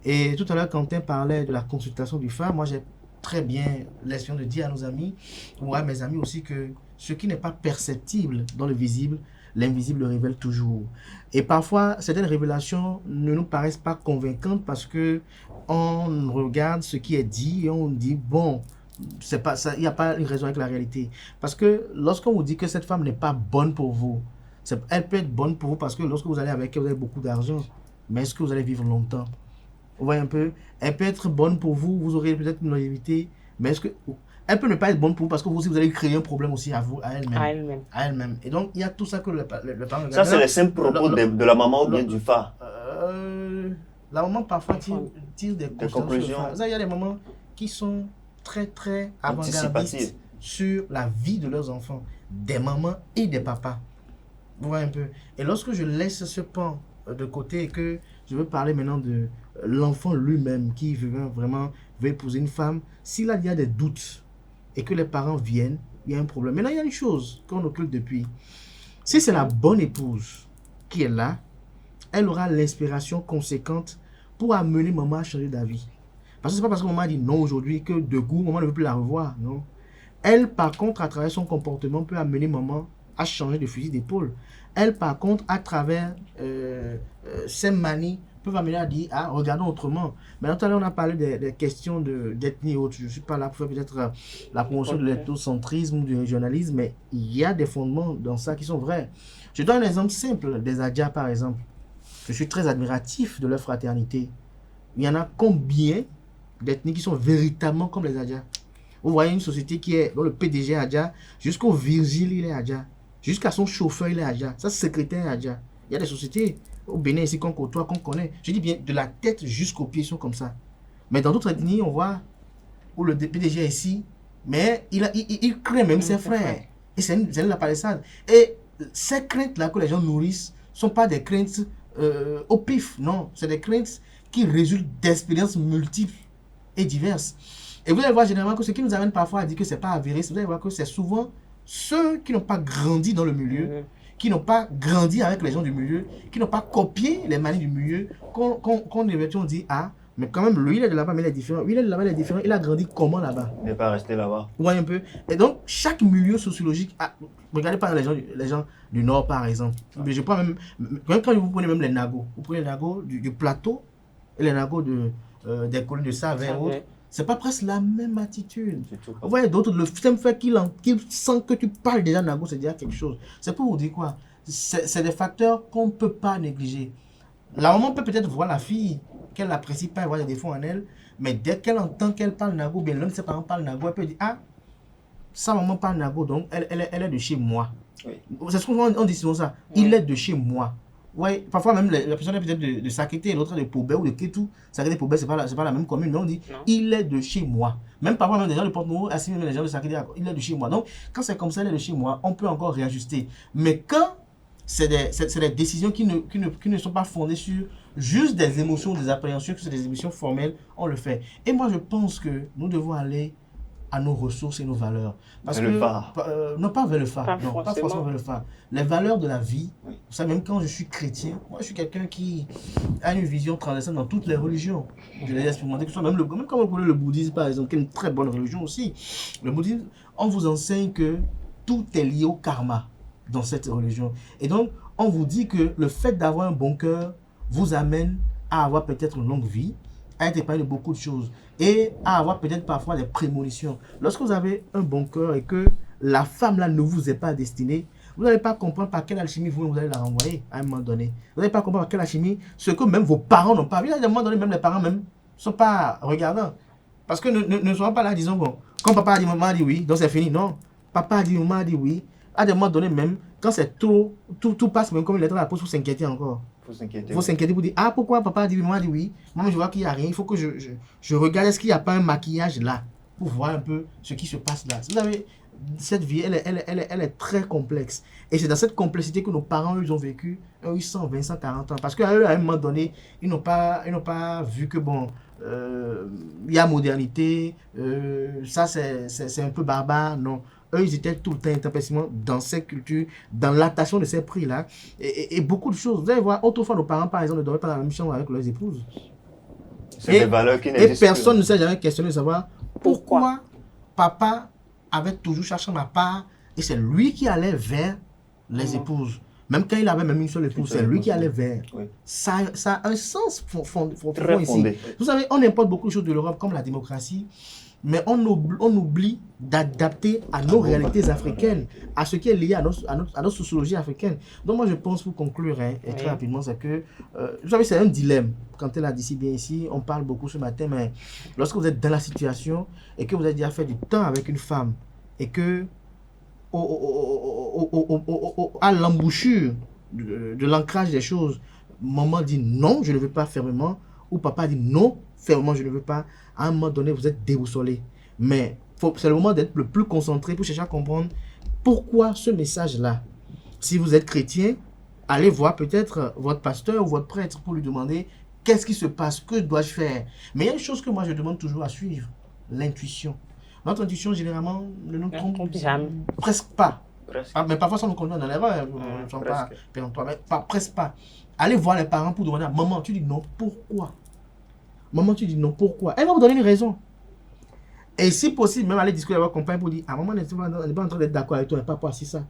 U: Et tout à l'heure, Quentin parlait de la consultation du phare. Moi, j'ai très bien l'expérience de dire à nos amis, ou à mes amis aussi, que ce qui n'est pas perceptible dans le visible, l'invisible le révèle toujours. Et parfois, certaines révélations ne nous paraissent pas convaincantes parce que on regarde ce qui est dit et on dit, bon, c'est pas ça, il n'y a pas une raison avec la réalité. Parce que lorsqu'on vous dit que cette femme n'est pas bonne pour vous, elle peut être bonne pour vous parce que lorsque vous allez avec elle, vous avez beaucoup d'argent. Mais est-ce que vous allez vivre longtemps? Vous voyez un peu? Elle peut être bonne pour vous, vous aurez peut-être une longévité, mais est-ce que... Elle peut ne pas être bonne pour vous parce que vous aussi, vous allez créer un problème aussi à vous, à elle-même. À elle-même. Et donc, il y a tout ça que le parent...
T: Ça, c'est les simples propos de la maman ou bien du phare?
U: La maman, parfois, tire des conclusions. Il y a des mamans qui sont très, très avant-gardistes sur la vie de leurs enfants. Des mamans et des papas. Vous voyez un peu? Et lorsque je laisse ce pan de côté et que je veux parler maintenant de l'enfant lui-même qui veut épouser une femme, s'il y a des doutes et que les parents viennent, il y a un problème. Maintenant, il y a une chose qu'on occulte depuis. Si c'est la bonne épouse qui est là, elle aura l'inspiration conséquente pour amener maman à changer d'avis. Parce que ce n'est pas parce que maman a dit non aujourd'hui que de goût, maman ne veut plus la revoir. Non. Elle, par contre, à travers son comportement, peut amener maman à changer de fusil d'épaule. Elle, par contre, à travers ses manies, peuvent amener à dire, ah, regardons autrement. Mais tout à l'heure, on a parlé des questions d'ethnie et autres. Je ne suis pas là pour faire peut-être la promotion de l'ethnocentrisme ou du régionalisme, mais il y a des fondements dans ça qui sont vrais. Je donne un exemple simple des Adja, par exemple. Je suis très admiratif de leur fraternité. Il y en a combien d'ethnies qui sont véritablement comme les Adja? Vous voyez une société dont le PDG est Adja, jusqu'au Virgile, il est Adja. Jusqu'à son chauffeur, il est Adja. Ça, secrétaire Adja. Il y a des sociétés au Bénin ici qu'on côtoie, qu'on connaît. Je dis bien, de la tête jusqu'aux pieds, ils sont comme ça. Mais dans d'autres ethnies, on voit où le PDG est ici, mais il craint même ses frères. Et c'est la palissade. Et ces craintes-là que les gens nourrissent ne sont pas des craintes au pif, non. C'est des craintes qui résultent d'expériences multiples et diverses. Et vous allez voir généralement que ce qui nous amène parfois à dire que ce n'est pas avéré, vous allez voir que c'est souvent ceux qui n'ont pas grandi dans le milieu, qui n'ont pas grandi avec les gens du milieu, qui n'ont pas copié les manies du milieu, qu'on éventuellement dit, ah, mais quand même, lui, il est de là-bas, mais il est différent. Lui, il est de là-bas, il est différent. Il a grandi comment là-bas?
T: Il n'est pas resté là-bas.
U: Vous voyez un peu? Et donc, chaque milieu sociologique, regardez par les gens du Nord, par exemple. Mais je prends même quand vous prenez même les Nagos, vous prenez les Nagos du plateau et les Nagos des collines de Savin et autres. C'est pas presque la même attitude. Vous voyez, d'autres, le simple fait qu'il sent que tu parles déjà Nago, c'est déjà quelque chose. C'est pour vous dire quoi? C'est des facteurs qu'on ne peut pas négliger. La maman peut peut-être voir la fille, qu'elle n'apprécie pas, elle voit des défauts en elle, mais dès qu'elle entend qu'elle parle Nago, bien l'un de ses parents parle Nago, elle peut dire, ah, sa maman parle Nago, donc elle est de chez moi. Oui. C'est ce qu'on dit souvent ça. Il est de chez moi.
C: ouais, parfois même la personne est peut-être de Sakété, l'autre de Pobé ou de Kétou. Sakété, Pobé, c'est pas la même commune, mais on dit il est de chez moi. Même parfois, même des gens de Porte-Nouveau assimilent même les gens de Sakété, il est de chez moi. Donc, quand c'est comme ça, il est de chez moi, on peut encore réajuster. Mais quand c'est des décisions qui ne sont pas fondées sur juste des émotions, des appréhensions, que c'est des émotions formelles, on le fait. Et moi, je pense que nous devons aller à nos ressources et nos valeurs. Parce
T: vers le phare.
C: Non, pas vers le phare.
A: Pas
C: Pas forcément vers le phare. Les valeurs de la vie, vous savez, même quand je suis chrétien, moi je suis quelqu'un qui a une vision transversale dans toutes les religions. Je l'ai expérimenté, que ce soit même quand vous prenez le bouddhisme par exemple, qui est une très bonne religion aussi. Le bouddhisme, on vous enseigne que tout est lié au karma dans cette religion. Et donc, on vous dit que le fait d'avoir un bon cœur vous amène à avoir peut-être une longue vie, à être épargné de beaucoup de choses et à avoir peut-être parfois des prémonitions. Lorsque vous avez un bon cœur et que la femme là ne vous est pas destinée, vous n'allez pas comprendre par quelle alchimie vous allez la renvoyer à un moment donné. Vous n'allez pas comprendre par quelle alchimie, ce que même vos parents n'ont pas vu. À un moment donné, même les parents même ne sont pas regardants. Parce que ne sont pas là disons, bon, quand papa a dit, maman a dit oui, donc c'est fini. Non, papa a dit, maman a dit oui. À un moment donné même, quand c'est trop, tout passe même comme une lettre à la poste, il faut s'inquiéter encore. Il faut s'inquiéter pour dire, ah pourquoi papa a dit oui, maman a dit oui. Maman je vois qu'il n'y a rien, il faut que je regarde est-ce qu'il n'y a pas un maquillage là, pour voir un peu ce qui se passe là. Vous savez, cette vie, elle est très complexe. Et c'est dans cette complexité que nos parents, ils ont vécu 100, 100, 40 ans. Parce qu'à un moment donné, ils n'ont pas vu que bon, il y a modernité, ça c'est un peu barbare, non. Eux, ils étaient tout le temps intempestivement dans cette culture, dans l'attention de ces prix-là, et beaucoup de choses. Vous allez voir, autrefois, nos parents, par exemple, ne dormaient pas dans la même chambre avec leurs épouses.
T: C'est des valeurs qui n'existent plus.
C: Et personne ne s'est jamais questionné de savoir pourquoi papa avait toujours cherché ma part, et c'est lui qui allait vers les épouses. Même quand il avait même une seule épouse, c'est lui qui allait vers. Oui. Ça a un sens très fondé. Vous savez, on importe beaucoup de choses de l'Europe, comme la démocratie, mais on oublie d'adapter à nos réalités africaines, à ce qui est lié à notre sociologie africaine. Donc moi je pense, pour conclure, et très rapidement, c'est que, vous savez, c'est un dilemme. Quand elle a dit si bien ici, on parle beaucoup ce matin, mais lorsque vous êtes dans la situation et que vous avez déjà fait du temps avec une femme, et que à l'embouchure de l'ancrage des choses, maman dit non, je ne veux pas fermement, ou papa dit non, fermement, je ne veux pas. À un moment donné, vous êtes déboussolé. Mais c'est le moment d'être le plus concentré pour chercher à comprendre pourquoi ce message-là. Si vous êtes chrétien, allez voir peut-être votre pasteur ou votre prêtre pour lui demander qu'est-ce qui se passe, que dois-je faire. Mais il y a une chose que moi je demande toujours à suivre, l'intuition. Notre intuition, généralement, ne nous trompe jamais. Presque pas. Mais parfois, ça nous conduit dans l'erreur. Nous ne sommes pas péremptoires, mais presque pas. Allez voir les parents pour demander à maman, tu dis non, pourquoi? Maman, tu dis non, pourquoi? Elle va vous donner une raison. Et si possible, même aller discuter avec votre compagne pour dire, ah, maman n'est pas en train d'être d'accord avec toi, elle n'est pas pour si ça.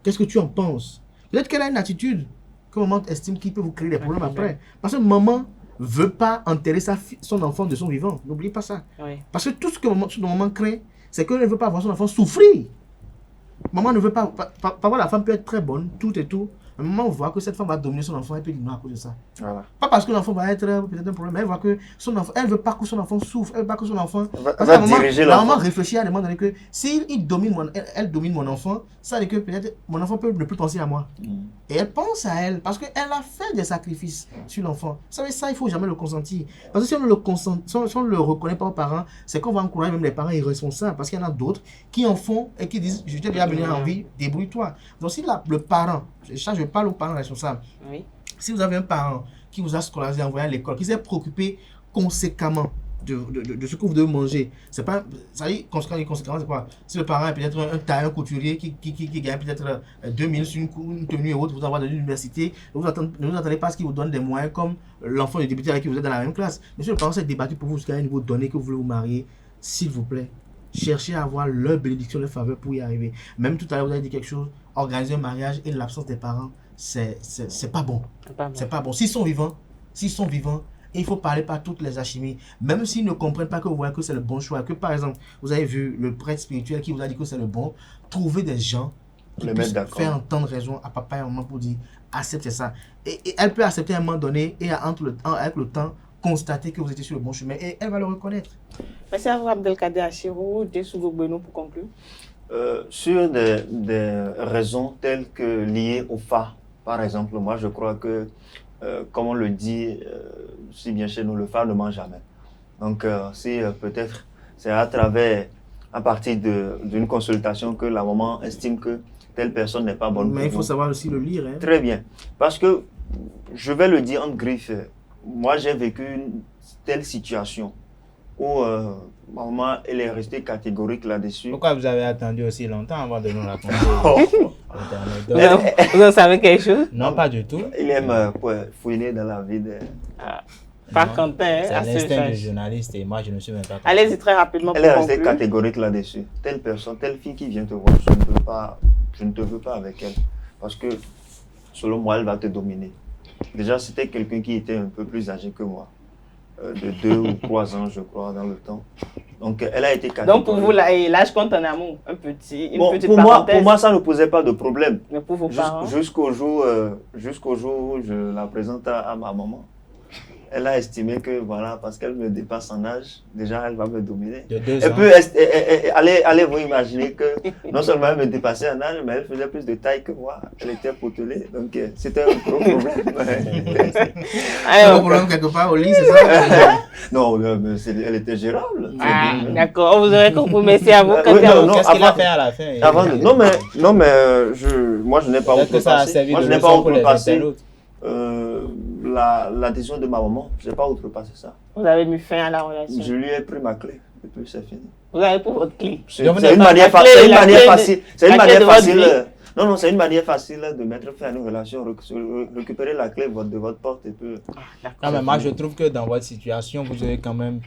C: Qu'est-ce que tu en penses? Peut-être qu'elle a une attitude que maman estime qui peut vous créer des problèmes après. Parce que maman ne veut pas enterrer son enfant de son vivant. N'oubliez pas ça. Oui. Parce que tout ce que maman craint, c'est qu'elle ne veut pas voir son enfant souffrir. Maman ne veut pas. Parfois, la femme peut être très bonne, tout et tout. À un moment, on voit que cette femme va dominer son enfant et puis dire non à cause de ça. Voilà. Pas parce que l'enfant va être peut-être un problème, mais elle voit que son enfant, elle ne veut pas que son enfant souffre, elle ne veut pas que son enfant. La maman réfléchit à demander que si elle domine mon enfant, ça veut dire que peut-être mon enfant peut ne plus penser à moi. Et elle pense à elle parce qu'elle a fait des sacrifices sur l'enfant. Vous savez, ça, il ne faut jamais le consentir. Parce que si on ne le reconnaît pas aux parents, c'est qu'on va encourager même les parents irresponsables. Parce qu'il y en a d'autres qui en font et qui disent je t'ai déjà venu en vie, débrouille-toi. Donc si le parent, ça je parle aux parents responsables. Oui. Si vous avez un parent qui vous a scolarisé, envoyé à l'école, qui s'est préoccupé conséquemment de ce que vous devez manger, c'est pas, ça dit conséquemment, c'est quoi? Si le parent est peut-être un tailleur, un couturier qui gagne peut-être 2000 sur une tenue et autre, vous envoie dans l'université, ne vous attendez pas à ce qu'il vous donne des moyens comme l'enfant du député avec qui vous êtes dans la même classe. Mais si le parent s'est débattu pour vous jusqu'à un niveau donné que vous voulez vous marier, s'il vous plaît, cherchez à avoir leur bénédiction, leur faveur pour y arriver. Même tout à l'heure, vous avez dit quelque chose, organiser un mariage et l'absence des parents, c'est pas bon. C'est pas bon. S'ils sont vivants, il faut parler par toutes les alchimies. Même s'ils ne comprennent pas que vous voyez que c'est le bon choix, que par exemple, vous avez vu le prêtre spirituel qui vous a dit que c'est le bon, trouvez des gens qui puissent faire entendre raison à papa et à maman pour dire acceptez ça. Et elle peut accepter à un moment donné et avec le temps, constater que vous étiez sur le bon chemin et elle va le reconnaître.
A: Merci à vous, Abdelkader Achirou, Dessougo Beno, pour conclure.
T: Sur des raisons telles que liées au phare, Par exemple, moi, je crois que, comme on le dit si bien chez nous, le phare ne ment jamais. Donc, si peut-être c'est à partir d'une consultation que la maman estime que telle personne n'est pas bonne pour vous.
C: Mais il faut savoir aussi le lire. Hein.
T: Très bien. Parce que, je vais le dire en griffe, moi, j'ai vécu une telle situation où maman, elle est restée catégorique là-dessus.
U: Pourquoi vous avez attendu aussi longtemps avant de nous raconter?
A: Vous en savez quelque chose?
U: Non, pas du tout.
T: Il aime fouiner dans la vie de...
A: Par Quentin,
U: c'est l'instinct du journaliste et moi je ne suis même pas.
A: Allez-y très rapidement.
T: Elle est restée catégorique là-dessus. Telle personne, telle fille qui vient te voir, je ne te veux pas avec elle. Parce que selon moi, elle va te dominer. Déjà, c'était quelqu'un qui était un peu plus âgé que moi. De 2 ou 3 ans, je crois, dans le temps. Donc, elle a été catégorique.
A: Donc, pour vous, l'âge compte en amour, une petite
T: pour
A: parenthèse.
T: moi, ça ne posait pas de problème.
A: Mais pour vos parents?
T: Jusqu'au jour où je la présente à ma maman. Elle a estimé que, voilà, parce qu'elle me dépasse en âge, déjà, elle va me dominer.
U: De 2 ans.
T: Et puis, allez vous imaginer que non seulement elle me dépassait en âge, mais elle faisait plus de taille que moi. Elle était potelée, donc c'était un gros problème.
C: Un problème quelque part au lit, c'est ça?
T: Non, mais elle était gérable.
A: D'accord, vous aurez compris. Merci à vous.
U: Qu'est-ce qu'il a fait à la fin?
T: Non, mais moi, je n'ai pas outrepassé. Moi, je n'ai pas outrepassé. L'adhésion de ma maman, je n'ai pas outrepassé ça.
A: Vous avez mis fin à la relation?
T: Je lui ai pris ma clé, et puis c'est fini.
A: Vous avez pris votre clé?
T: C'est une manière facile. C'est une manière facile. Non, c'est une manière facile de mettre fin à une relation, récupérer la clé de votre porte et puis...
U: Non, mais moi je trouve que dans votre situation, vous avez quand même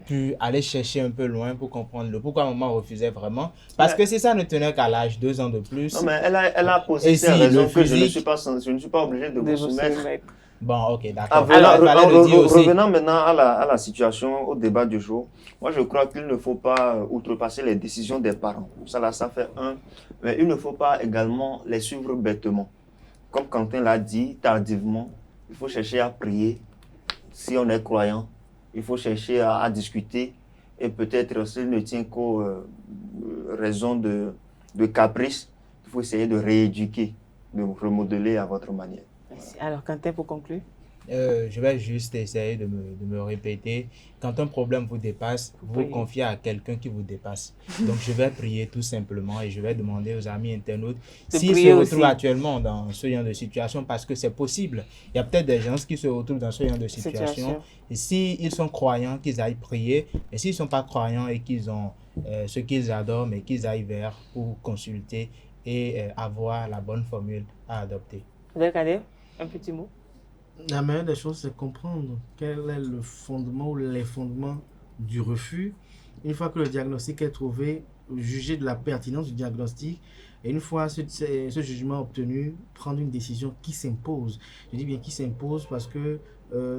U: pu aller chercher un peu loin pour comprendre pourquoi maman refusait vraiment. Parce que si ça ne tenait qu'à l'âge, 2 ans de plus...
T: Non, mais elle a posé ses raisons que je ne suis pas obligé de vous soumettre.
U: Bon, ok, d'accord.
T: Revenant maintenant à la situation, au débat du jour, moi je crois qu'il ne faut pas outrepasser les décisions des parents. Ça fait un. Mais il ne faut pas également les suivre bêtement. Comme Quentin l'a dit, tardivement, il faut chercher à prier. Si on est croyant, il faut chercher à discuter. Et peut-être, s'il ne tient qu'aux raisons de caprice, il faut essayer de rééduquer, de remodeler à votre manière.
A: Alors, Quentin, pour conclure?
U: Je vais juste essayer de me répéter. Quand un problème vous dépasse, vous confiez à quelqu'un qui vous dépasse. Donc, je vais prier tout simplement et je vais demander aux amis internautes s'ils se retrouvent actuellement dans ce genre de situation, parce que c'est possible. Il y a peut-être des gens qui se retrouvent dans ce genre de situation. Et s'ils sont croyants, qu'ils aillent prier. Et s'ils ne sont pas croyants et qu'ils ont ce qu'ils adorent, mais qu'ils aillent vers pour consulter et avoir la bonne formule à adopter.
A: Regardez, un petit mot.
C: La meilleure des choses, c'est comprendre quel est le fondement ou les fondements du refus. Une fois que le diagnostic est trouvé, juger de la pertinence du diagnostic. Et une fois ce jugement obtenu, prendre une décision qui s'impose. Je dis bien qui s'impose parce que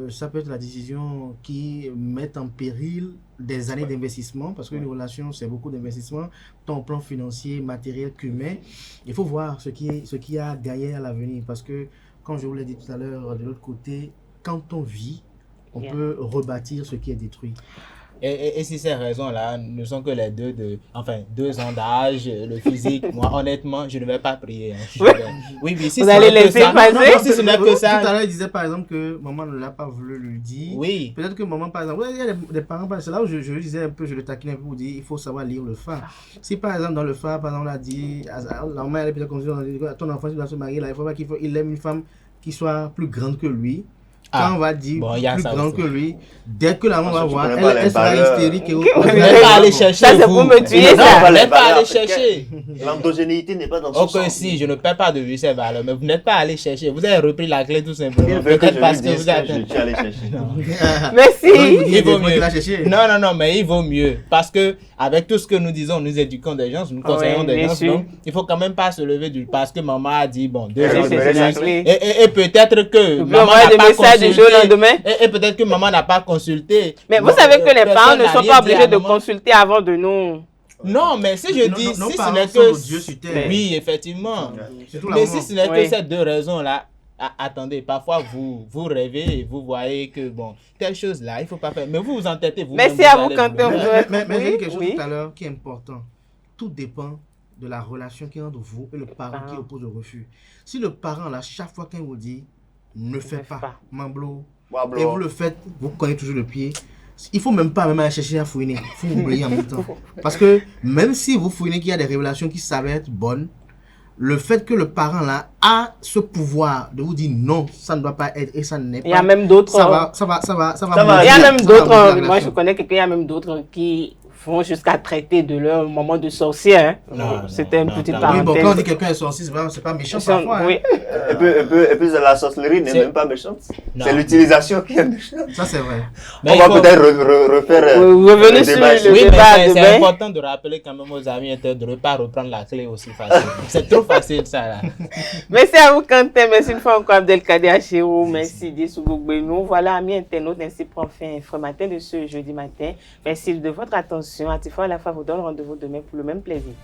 C: ça peut être la décision qui met en péril des années d'investissement, parce qu'une relation, c'est beaucoup d'investissement, tant au plan financier, matériel qu'humain. Il faut voir ce qui a gagné à l'avenir, parce que, comme je vous l'ai dit tout à l'heure, de l'autre côté, quand on vit, on peut rebâtir ce qui est détruit.
U: Et si ces raisons-là ne sont que les 2 ans d'âge, le physique, moi honnêtement, je ne vais pas prier. Hein. Oui, si
A: vous allez laisser passer.
U: Si ce n'est que ça.
C: Tout à l'heure, il disait par exemple que maman ne l'a pas voulu lui dire.
U: Oui.
C: Peut-être que maman, par exemple, il y a des parents, c'est là où je le disais un peu, je le taquinais un peu pour dire il faut savoir lire le phare. Si par exemple, dans le phare, par exemple, on a dit, la maman, elle est peut-être comme ton enfant, il doit se marier, là, il faut pas qu'il aime une femme qui soit plus grande que lui. Quand on va dire plus grand que lui, dès que la maman va voir, elle sera hystérique.
U: Vous n'êtes pas aller chercher. Ça, c'est pour me tuer. Vous n'êtes pas aller chercher.
T: L'endogénéité n'est pas dans ce sens.
U: Ok, si, je ne perds pas de vue ces valeurs, mais vous n'êtes pas allé chercher. Vous avez repris la clé tout simplement.
T: Peut-être parce que vous êtes allé chercher.
A: Merci.
U: Il vaut mieux. Non, mais il vaut mieux. Parce que, avec tout ce que nous disons, nous éduquons des gens, nous conseillons des gens. Donc, il ne faut quand même pas se lever du parce que maman a dit, bon, 2 ans. Et peut-être que maman n'a pas consulté. Et peut-être que maman n'a pas consulté.
A: Mais vous savez que les parents ne sont pas obligés de consulter avant de nous.
U: Non, mais si je dis, si ce n'est que... Oui, effectivement. Mais si ce n'est que ces 2 raisons-là, attendez, parfois vous rêvez et vous voyez que, bon, telle chose-là, il ne faut pas faire. Mais vous vous entêtez vous-même.
A: Merci à vous, Quentin.
C: Mais j'ai dit quelque chose tout à l'heure qui est important. Tout dépend de la relation qui est entre vous et le parent qui oppose le refus. Si le parent, là, chaque fois qu'il vous dit ne fais pas, Mamblo, et vous le faites, vous connaissez toujours le pied, il ne faut même pas aller chercher à fouiner, il faut oublier en même temps. Parce que même si vous fouinez qu'il y a des révélations qui s'avèrent être bonnes, le fait que le parent là a ce pouvoir de vous dire non, ça ne doit pas être et ça n'est pas.
A: Il y a même d'autres.
C: Ça va.
A: Il y a même d'autres. Moi, je connais quelqu'un, il y a même d'autres qui vont jusqu'à traiter de leur maman de sorcier. Hein. C'était une petite parenthèse.
C: Oui, bon, quand on dit quelqu'un est sorcier, c'est pas méchant parfois.
A: Oui.
C: Hein.
T: Et puis la sorcellerie n'est même pas méchante. C'est l'utilisation qui est méchante.
C: Ça, c'est vrai.
T: Mais on va peut-être refaire
A: revenir sur le débat.
U: C'est important de rappeler quand même aux amis de ne pas reprendre la clé aussi facile. C'est trop facile, ça. Là.
A: Merci à vous, Quentin. Merci une fois encore, Abdelkader Achirou. Merci, Dessou Bougbenou. Voilà, amis internautes, ainsi prend fin Frematin de ce jeudi matin. Merci de votre attention. Atifa à la fois vous donne rendez-vous demain pour le même plaisir.